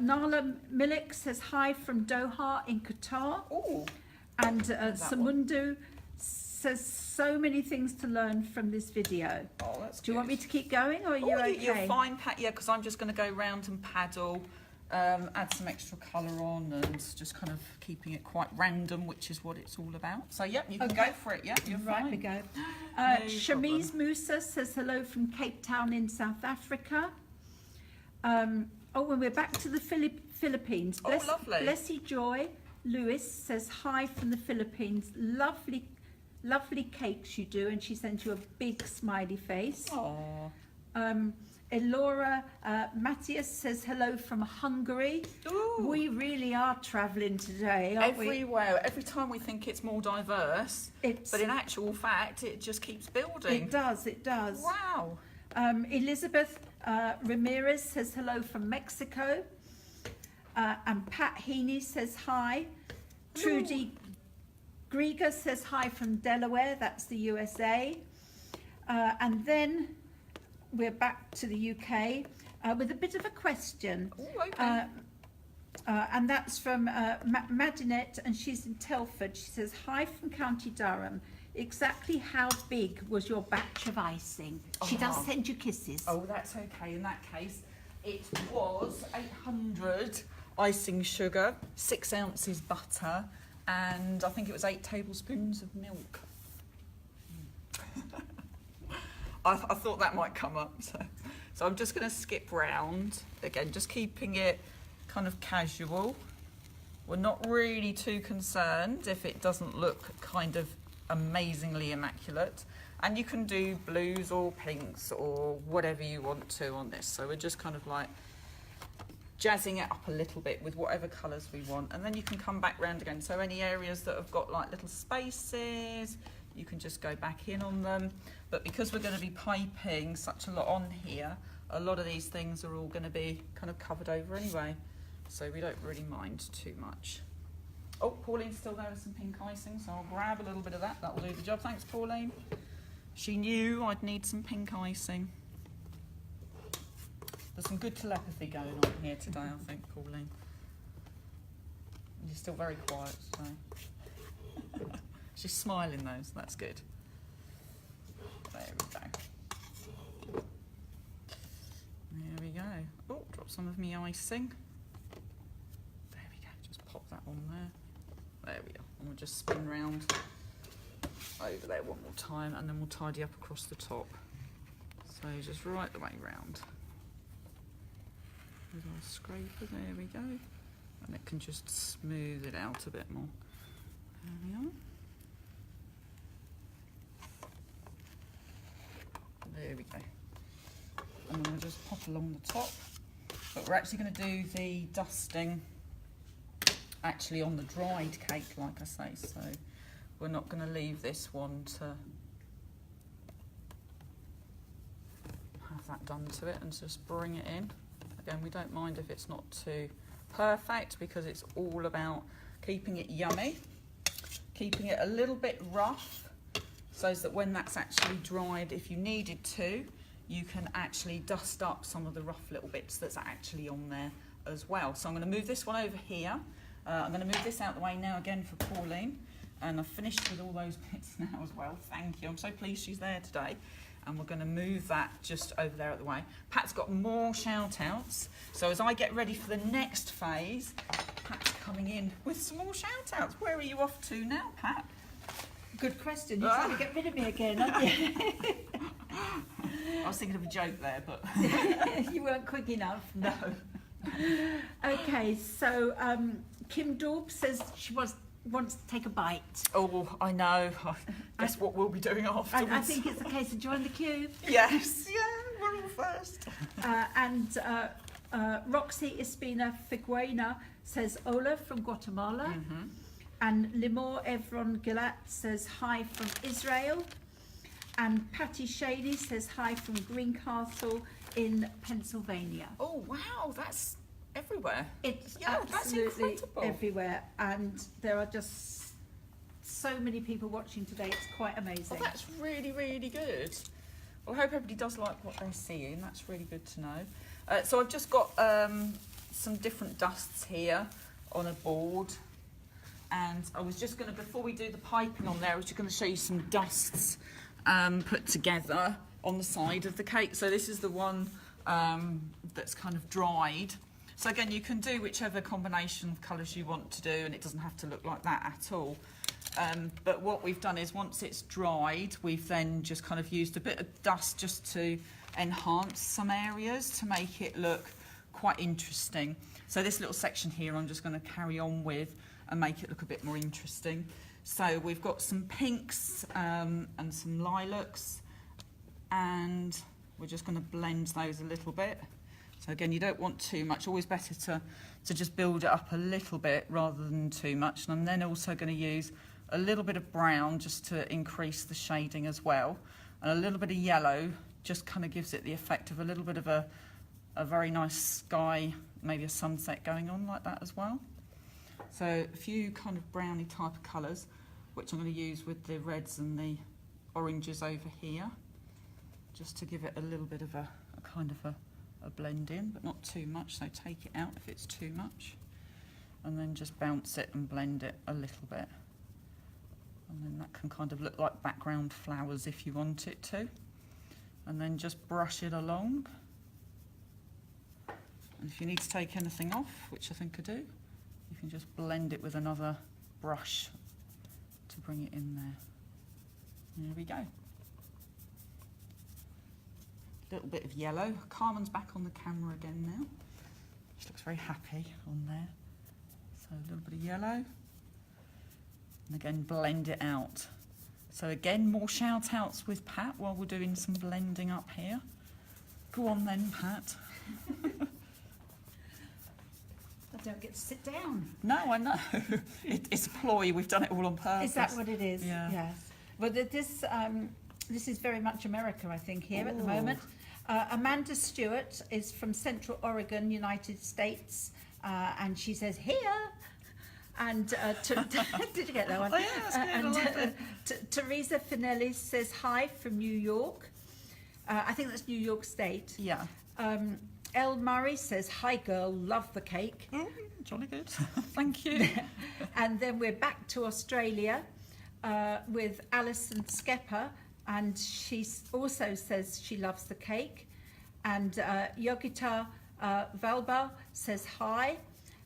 Nala Milik says hi from Doha in Qatar. Ooh, And that Samundu says so many things to learn from this video. oh, that's Do you want me good. to keep going or are you Oh, okay? You're fine, Pat, yeah, because I'm just going to go round and paddle, add some extra colour on and just kind of keeping it quite random, which is what it's all about. So, yep, you can Okay. go for it, yep, you're Right, fine. we go. No Shamiz Musa says hello from Cape Town in South Africa. And we're back to the Philippines. Oh, lovely. Blessy Joy Lewis says hi from the Philippines. Lovely, lovely cakes you do, and she sends you a big smiley face. Oh, Elora Matthias says hello from Hungary. ooh. We really are travelling today, aren't we? Everywhere, every time we think it's more diverse, It's, but in actual fact, it just keeps building. it does, it does. Wow. Elizabeth Ramirez says hello from Mexico. And Pat Heaney says hi. Trudy Grieger says hi from Delaware, that's the USA. And then we're back to the UK with a bit of a question. Ooh, okay. And that's from Madinette, and she's in Telford. She says, hi from County Durham. Exactly how big was your batch of icing? She does Oh. send you kisses. Oh, that's okay. In that case, It was 800 icing sugar, 6 ounces butter, and I think it was 8 tablespoons of milk. I thought that might come up, so I'm just going to skip round again, just keeping it kind of casual. We're not really too concerned if it doesn't look kind of amazingly immaculate, and you can do blues or pinks or whatever you want to on this. So we're just kind of like jazzing it up a little bit with whatever colours we want, and then you can come back round again. So any areas that have got like little spaces, you can just go back in on them. But because we're going to be piping such a lot on here, a lot of these things are all going to be kind of covered over anyway, so we don't really mind too much. Oh, Pauline's still there with some pink icing, so I'll grab a little bit of that. That'll do the job. Thanks, Pauline. She knew I'd need some pink icing. There's some good telepathy going on here today, I think, Pauline. You're still very quiet today. She's smiling though, so that's good. There we go. There we go. Oh, drop some of me icing. There we go. Just pop that on there. There we go. And we'll just spin round over there one more time, and then we'll tidy up across the top. So just right the way round. With our scraper, there we go. And it can just smooth it out a bit more. There we are. There we go. And then we'll just pop along the top. But we're actually going to do the dusting actually on the dried cake, like I say. So we're not going to leave this one to have that done to it and just bring it in. Again, we don't mind if it's not too perfect, because it's all about keeping it yummy, keeping it a little bit rough, so that when that's actually dried, if you needed to, you can actually dust up some of the rough little bits that's actually on there as well. So I'm going to move this one over here. I'm going to move this out the way now again for Pauline. And I've finished with all those bits now as well. Thank you. I'm so pleased she's there today. And we're going to move that just over there at the way. Pat's got more shout outs. So as I get ready for the next phase, Pat's coming in with some more shout outs. Where are you off to now, Pat? Good question. You're trying to get rid of me again, aren't you? I was thinking of a joke there, but you weren't quick enough. no. Okay, so Kim Daub says she wants to take a bite. Oh, I know. Guess what we'll be doing afterwards. I think it's a case of join the queue. Yes, yeah, we're all first. And Roxy Espina Figuena says hola from Guatemala. Mm-hmm. And Limor Evron Gilat says hi from Israel. And Patty Shaney says hi from Greencastle in Pennsylvania. Oh, wow, that's everywhere. It's that's absolutely incredible. everywhere. And there are just so many people watching today. It's quite amazing. Well, that's really, really good. Well, I hope everybody does like what they're seeing. That's really good to know. So I've just got some different dusts here on a board. And I was just going to, before we do the piping on there, I was just going to show you some dusts put together on the side of the cake. So this is the one that's kind of dried. So again, you can do whichever combination of colours you want to do, and it doesn't have to look like that at all. But what we've done is, once it's dried, we've then just kind of used a bit of dust just to enhance some areas to make it look quite interesting. So this little section here I'm just going to carry on with and make it look a bit more interesting. So we've got some pinks and some lilacs, and we're just going to blend those a little bit. So again, you don't want too much. Always better to just build it up a little bit rather than too much. And I'm then also going to use a little bit of brown just to increase the shading as well, and a little bit of yellow just kind of gives it the effect of a little bit of a very nice sky, maybe a sunset going on like that as well. So a few kind of browny type of colours, which I'm going to use with the reds and the oranges over here, just to give it a little bit of a kind of a blend in, but not too much. So take it out if it's too much, and then just bounce it and blend it a little bit. And then that can kind of look like background flowers if you want it to. And then just brush it along. And if you need to take anything off, which I think I do, you can just blend it with another brush to bring it in there. There we go. Little bit of yellow. Carmen's back on the camera again now. She looks very happy on there. So a little bit of yellow. And again, blend it out. So again, more shout outs with Pat while we're doing some blending up here. Go on then, Pat. I don't get to sit down. No, I know. It's a ploy. We've done it all on purpose. Is that what it is? Yeah. Yes. Well, this is very much America, I think, here at the moment. Amanda Stewart is from Central Oregon, United States, and she says, here. And did you get that one? Oh, yeah, that's good. I like it. Teresa Finelli says hi from New York. I think that's New York State. Yeah. Elle Murray says, hi girl, love the cake. Jolly good. Thank you. And then we're back to Australia with Alison Skepper, and she also says she loves the cake. And Yogita Valba says hi,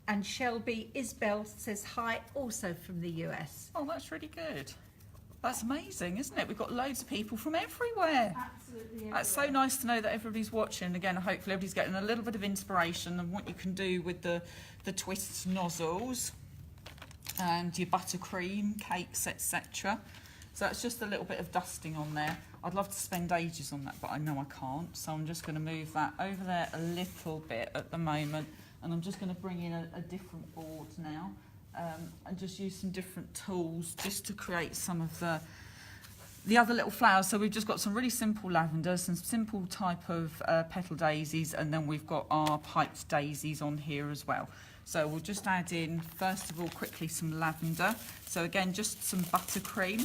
and Shelby Isbell says hi, also from the US. Oh, that's really good. That's amazing, isn't it? We've got loads of people from everywhere. Absolutely everywhere. That's so nice to know that everybody's watching. Again, hopefully everybody's getting a little bit of inspiration of what you can do with the Twist nozzles and your buttercream, cakes, etc. So that's just a little bit of dusting on there. I'd love to spend ages on that, but I know I can't. So I'm just going to move that over there a little bit at the moment. And I'm just going to bring in a different board now. And just use some different tools just to create some of the other little flowers. So we've just got some really simple lavender, some simple type of petal daisies, and then we've got our piped daisies on here as well. So we'll just add in, first of all, quickly some lavender. So again, just some buttercream,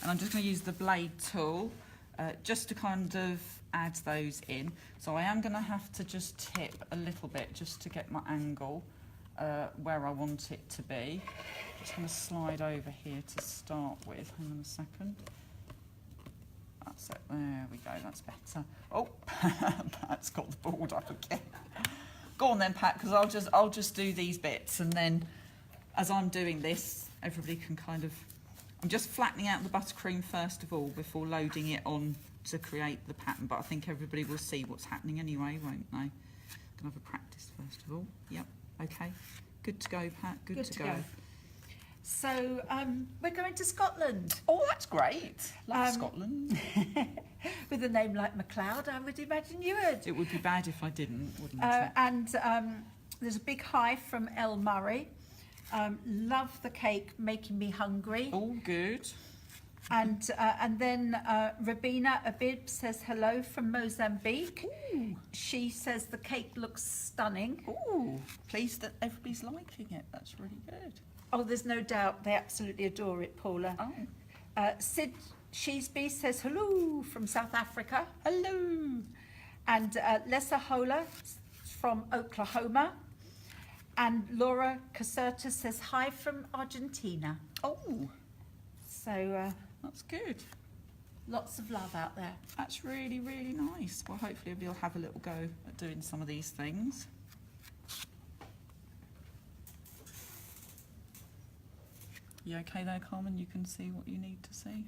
and I'm just going to use the blade tool just to kind of add those in. So I am going to have to just tip a little bit just to get my angle where I want it to be. Just going to slide over here to start with. Hang on a second. That's it. There we go. That's better. Oh, Pat's got the board up again. Go on then, Pat, because I'll just do these bits, and then as I'm doing this, everybody can kind of. I'm just flattening out the buttercream first of all before loading it on to create the pattern. But I think everybody will see what's happening anyway, won't they? Gonna have a practice first of all. Yep. Okay, good to go, Pat, good to go. So we're going to Scotland. Oh, that's great. Love Scotland. With a name like MacLeod, I would imagine you would. It would be bad if I didn't, wouldn't it? And there's a big hi from Elle Murray. Love the cake, making me hungry. All good. And then Rabina Abib says hello from Mozambique. Ooh. She says the cake looks stunning. Ooh, pleased that everybody's liking it. That's really good. Oh, there's no doubt they absolutely adore it, Paula. Oh. Sid Sheesby says hello from South Africa. Hello. And Lessa Hola from Oklahoma. And Laura Caserta says hi from Argentina. Oh. So that's good. Lots of love out there. That's really, really nice. Well, hopefully we'll have a little go at doing some of these things. You okay there, Carmen? You can see what you need to see? I'm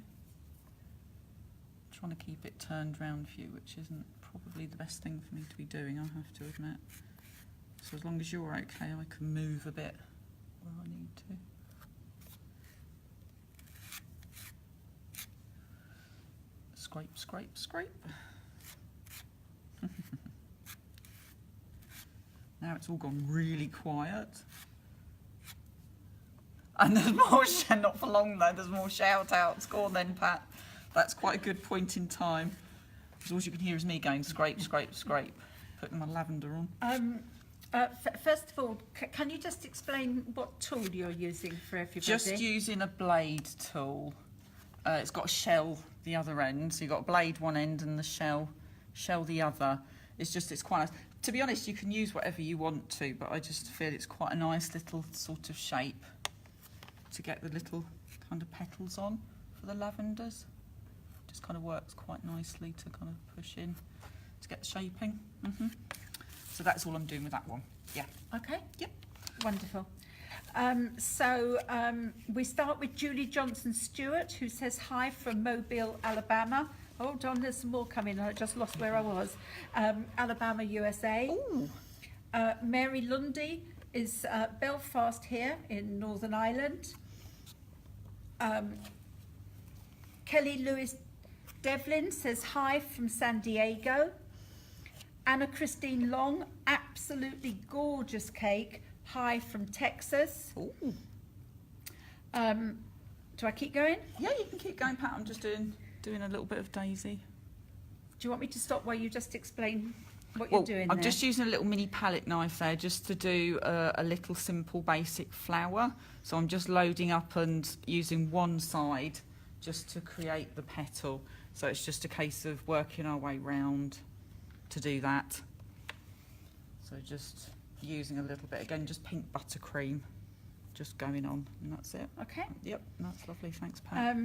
trying to keep it turned round for you, which isn't probably the best thing for me to be doing, I have to admit. So as long as you're okay, I can move a bit where I need to. Scrape, scrape, scrape. Now it's all gone really quiet. And there's more, not for long though, there's more shout outs. Go on then, Pat. That's quite a good point in time. Because all you can hear is me going scrape, scrape, scrape, putting my lavender on. First of all, can you just explain what tool you're using for everybody? Just using a blade tool. It's got a shell the other end, so you've got a blade one end and the shell the other. It's quite nice. To be honest, you can use whatever you want to, but I just feel it's quite a nice little sort of shape to get the little kind of petals on for the lavenders. Just kind of works quite nicely to kind of push in to get the shaping. So that's all I'm doing with that one. Yeah. Okay. Yep. Wonderful. We start with Julie Johnson Stewart, who says hi from Mobile, Alabama. Hold on, there's some more coming. I just lost where I was. Alabama, USA. Ooh. Mary Lundy is Belfast here in Northern Ireland. Kelly Lewis Devlin says hi from San Diego. Anna Christine Long, absolutely gorgeous cake. Hi from Texas. Ooh. Do I keep going? Yeah, you can keep going, Pat. I'm just doing a little bit of Daisy. Do you want me to stop while you just explain what you're doing I'm there? just using a little mini palette knife there just to do a little simple basic flower. So I'm just loading up and using one side just to create the petal. So it's just a case of working our way round to do that. So just using a little bit, again, just pink buttercream just going on, and that's it. Okay. Yep, that's lovely. Thanks, Pat.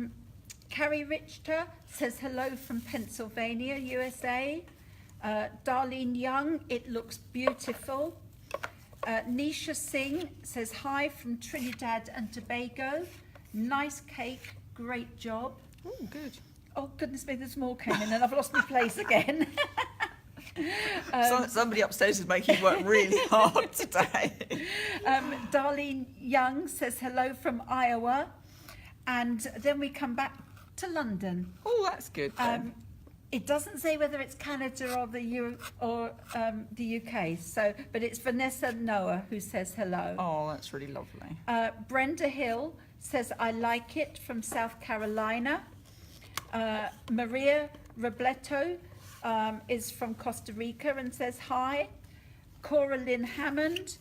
Carrie Richter says hello from Pennsylvania, USA. Darlene Young, it looks beautiful. Nisha Singh says hi from Trinidad and Tobago. Nice cake, great job. Oh, good. Oh, goodness me, there's more coming and I've lost my place again. Somebody upstairs is making you work really hard today. Darlene Young says hello from Iowa. And then we come back to London. Oh, that's good then. It doesn't say whether it's Canada or the UK. So, but it's Vanessa Noah who says hello. Oh, that's really lovely. Brenda Hill says I like it from South Carolina. Maria Robleto is from Costa Rica and says hi. Cora Lynn Hammond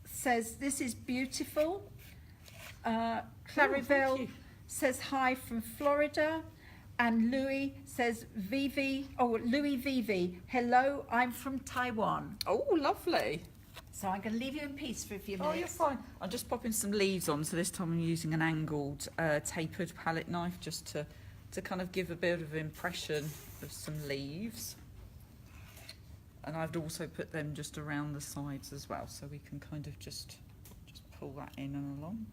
says this is beautiful. Clarivelle says hi from Florida. And Louis says, Louis Vivi, hello, I'm from Taiwan. Oh, lovely. So I'm going to leave you in peace for a few minutes. Oh, you're fine. I'm just popping some leaves on, so this time I'm using an angled, tapered palette knife just to kind of give a bit of impression of some leaves. And I've also put them just around the sides as well, so we can kind of just pull that in and along.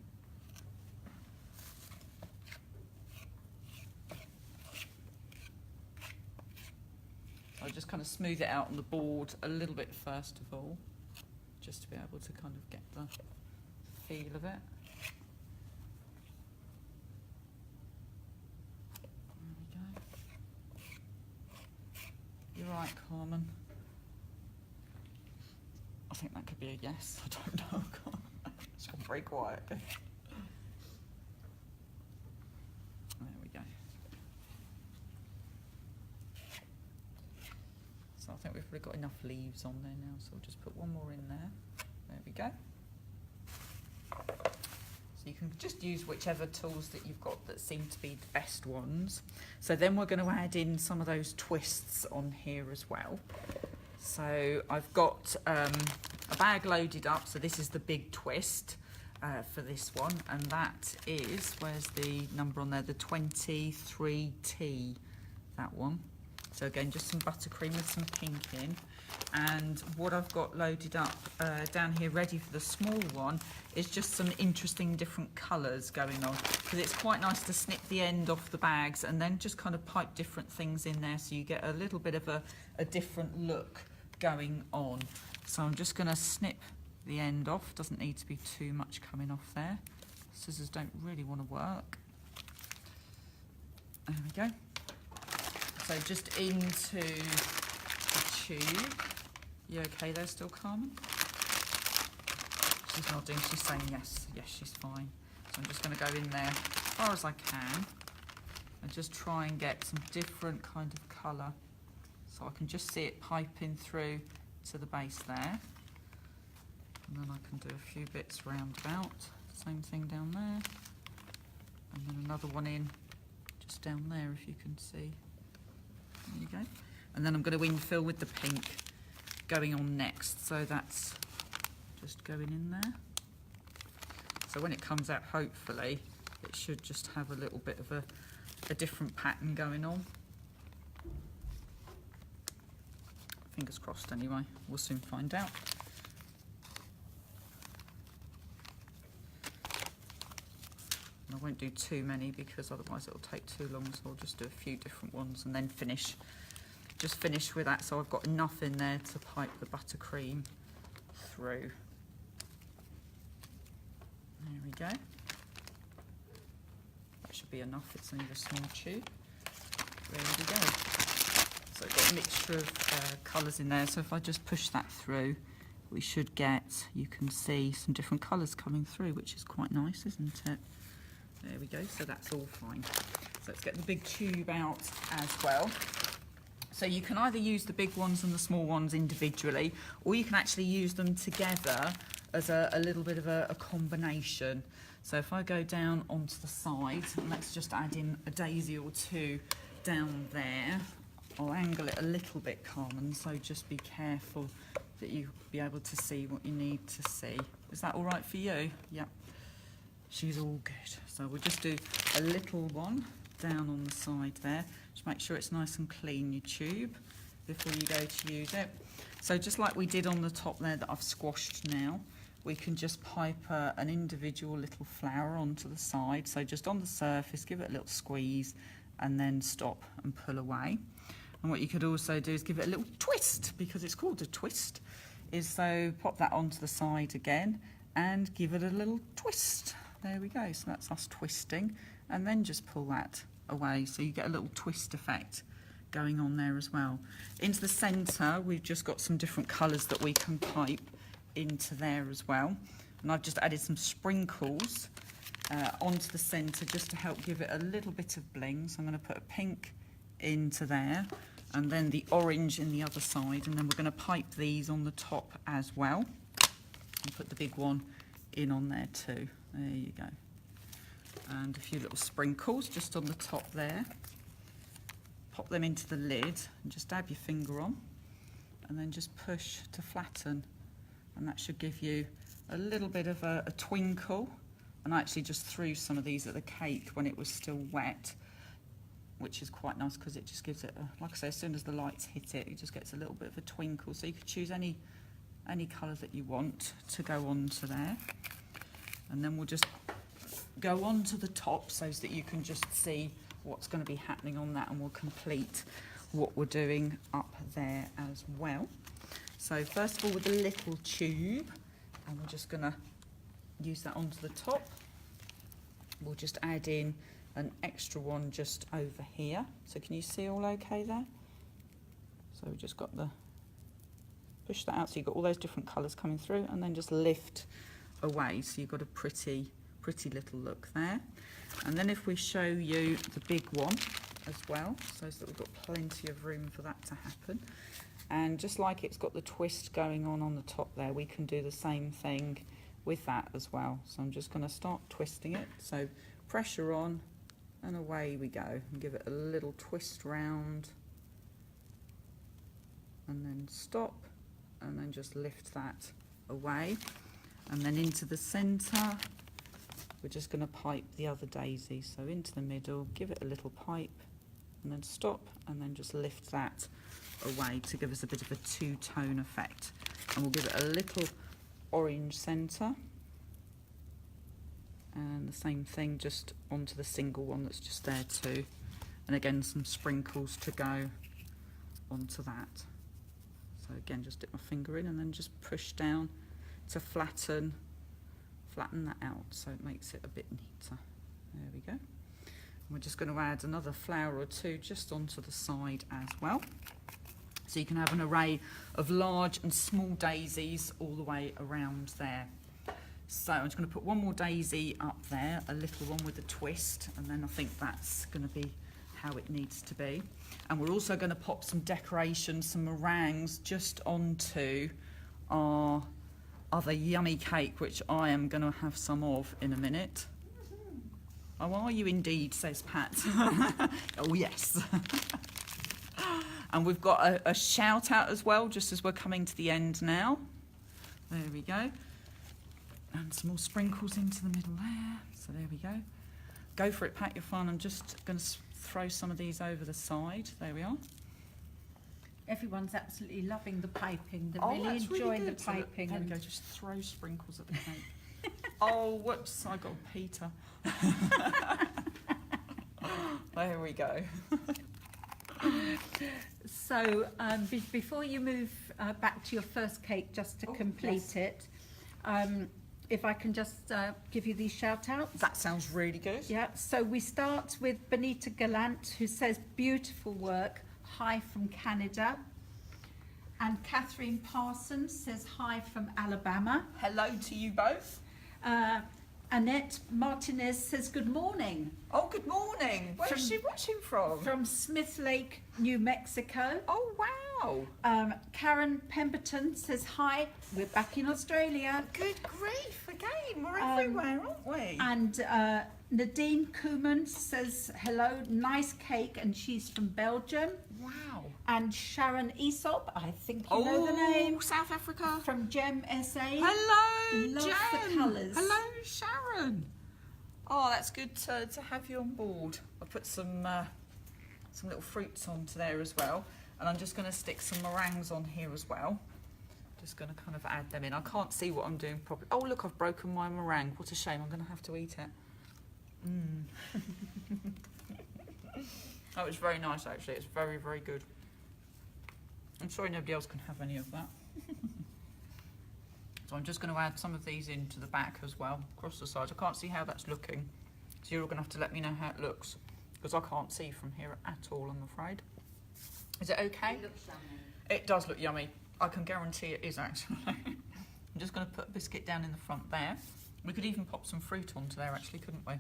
I just kind of smooth it out on the board a little bit first of all, just to be able to kind of get the feel of it. There we go. You're right, Carmen. I think that could be a yes. I don't know. It's gone very quiet. There we go. So I think we've really got enough leaves on there now, so we'll just put one more in there. There we go. So you can just use whichever tools that you've got that seem to be the best ones. So then we're going to add in some of those twists on here as well. So I've got a bag loaded up, so this is the big twist for this one, and that is, where's the number on there, the 23T, that one. So again, just some buttercream with some pink in. And what I've got loaded up down here ready for the small one is just some interesting different colours going on, because it's quite nice to snip the end off the bags and then just kind of pipe different things in there so you get a little bit of a different look going on. So I'm just going to snip the end off. Doesn't need to be too much coming off there. Scissors don't really want to work. There we go. So just into the tube. You okay there still, Carmen? She's nodding, she's saying yes. Yes, she's fine. So I'm just going to go in there as far as I can and just try and get some different kind of colour so I can just see it piping through to the base there. And then I can do a few bits round about. Same thing down there. And then another one in just down there if you can see. There you go. And then I'm going to infill with the pink going on next. So that's just going in there. So when it comes out, hopefully, it should just have a little bit of a different pattern going on. Fingers crossed anyway, we'll soon find out. And I won't do too many because otherwise it'll take too long, so I'll just do a few different ones and then finish with that, so I've got enough in there to pipe the buttercream through. There we go. That should be enough, it's only a small tube. There we go. So I've got a mixture of colours in there, so if I just push that through, we should get, you can see some different colours coming through, which is quite nice, isn't it? There we go, so that's all fine. So let's get the big tube out as well. So you can either use the big ones and the small ones individually, or you can actually use them together as a little bit of a combination. So if I go down onto the side, and let's just add in a daisy or two down there. I'll angle it a little bit, Carmen, so just be careful that you be able to see what you need to see. Is that all right for you? Yep. She's all good. So we'll just do a little one down on the side there. Just make sure it's nice and clean, your tube, before you go to use it. So just like we did on the top there that I've squashed now, we can just pipe an individual little flower onto the side. So just on the surface, give it a little squeeze and then stop and pull away. And what you could also do is give it a little twist, because it's called a twist, is so pop that onto the side again and give it a little twist. There we go, so that's us twisting, and then just pull that away, so you get a little twist effect going on there as well. Into the centre, we've just got some different colours that we can pipe into there as well, and I've just added some sprinkles onto the centre just to help give it a little bit of bling. So I'm going to put a pink into there, and then the orange in the other side, and then we're going to pipe these on the top as well, and put the big one in on there too. There you go. And a few little sprinkles just on the top there. Pop them into the lid and just dab your finger on, and then just push to flatten, and that should give you a little bit of a twinkle. And I actually just threw some of these at the cake when it was still wet, which is quite nice because it just gives it a, like I say, as soon as the lights hit it, it just gets a little bit of a twinkle. So you could choose any colour that you want to go onto there. And then we'll just go on to the top so that you can just see what's going to be happening on that, and we'll complete what we're doing up there as well. So first of all, with the little tube, and we're just going to use that onto the top. We'll just add in an extra one just over here. So can you see all okay there? So we've just got the, push that out so you've got all those different colours coming through, and then just lift away so you've got a pretty little look there. And then if we show you the big one as well, so that we've got plenty of room for that to happen, and just like it's got the twist going on the top there, we can do the same thing with that as well. So I'm just going to start twisting it, so pressure on and away we go, and give it a little twist round, and then stop, and then just lift that away. And then into the centre, we're just going to pipe the other daisy. So into the middle, give it a little pipe, and then stop, and then just lift that away to give us a bit of a two-tone effect. And we'll give it a little orange centre, and the same thing just onto the single one that's just there too. And again, some sprinkles to go onto that. So again, just dip my finger in and then just push down to flatten that out, so it makes it a bit neater. There we go. And we're just going to add another flower or two just onto the side as well, so you can have an array of large and small daisies all the way around there. So I'm just going to put one more daisy up there, a little one with a twist, and then I think that's going to be how it needs to be. And we're also going to pop some decorations, some meringues, just onto our other yummy cake, which I am going to have some of in a minute. Oh, are you indeed, says Pat. Oh, yes. And we've got a shout out as well, just as we're coming to the end now. There we go. And some more sprinkles into the middle there. So there we go. Go for it, Pat, you're fine. I'm just going to throw some of these over the side. There we are. Everyone's absolutely loving the piping. They're Oh, really that's really enjoying good. the So look, piping. there we And go, just throw sprinkles at the cake. Oh, whoops, I got Peter. There we go. so before you move back to your first cake, just to complete it, if I can just give you these shout outs. That sounds really good. Yeah, so we start with Benita Gallant, who says, beautiful work, hi from Canada. And Catherine Parsons says, hi from Alabama. Hello to you both. Annette Martinez says, good morning. Oh, good morning. Where's she watching from? From Smith Lake, New Mexico. Oh, wow. Karen Pemberton says, hi, we're back in Australia. Good grief, again, we're everywhere, aren't we? And Nadine Koeman says, hello, nice cake, and she's from Belgium. Wow. And Sharon Aesop, I think you know the name. South Africa. From Gem SA. Hello, Love Jen. the colours. Hello, Sharon. Oh, that's good to have you on board. I'll put some little fruits onto there as well. And I'm just going to stick some meringues on here as well. Just going to kind of add them in. I can't see what I'm doing properly. Oh, look, I've broken my meringue. What a shame. I'm going to have to eat it. Oh, it's very nice, actually. It's very, very good. I'm sorry nobody else can have any of that. So I'm just going to add some of these into the back as well, across the sides. I can't see how that's looking. So you're all going to have to let me know how it looks, because I can't see from here at all, I'm afraid. Is it okay? It looks yummy. It does look yummy. I can guarantee it is, actually. I'm just going to put a biscuit down in the front there. We could even pop some fruit onto there, actually, couldn't we?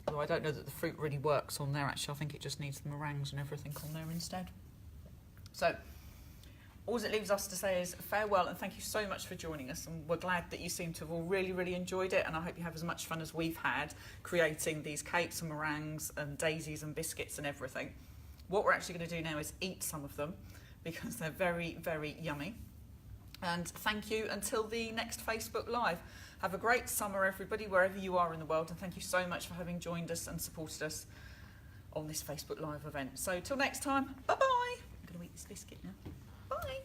Although I don't know that the fruit really works on there, actually. I think it just needs the meringues and everything on there instead. So, all it leaves us to say is farewell and thank you so much for joining us. And we're glad that you seem to have all really, really enjoyed it. And I hope you have as much fun as we've had creating these cakes and meringues and daisies and biscuits and everything. What we're actually going to do now is eat some of them because they're very, very yummy. And thank you until the next Facebook Live. Have a great summer, everybody, wherever you are in the world. And thank you so much for having joined us and supported us on this Facebook Live event. So till next time, bye-bye. I'm going to eat this biscuit now. Bye.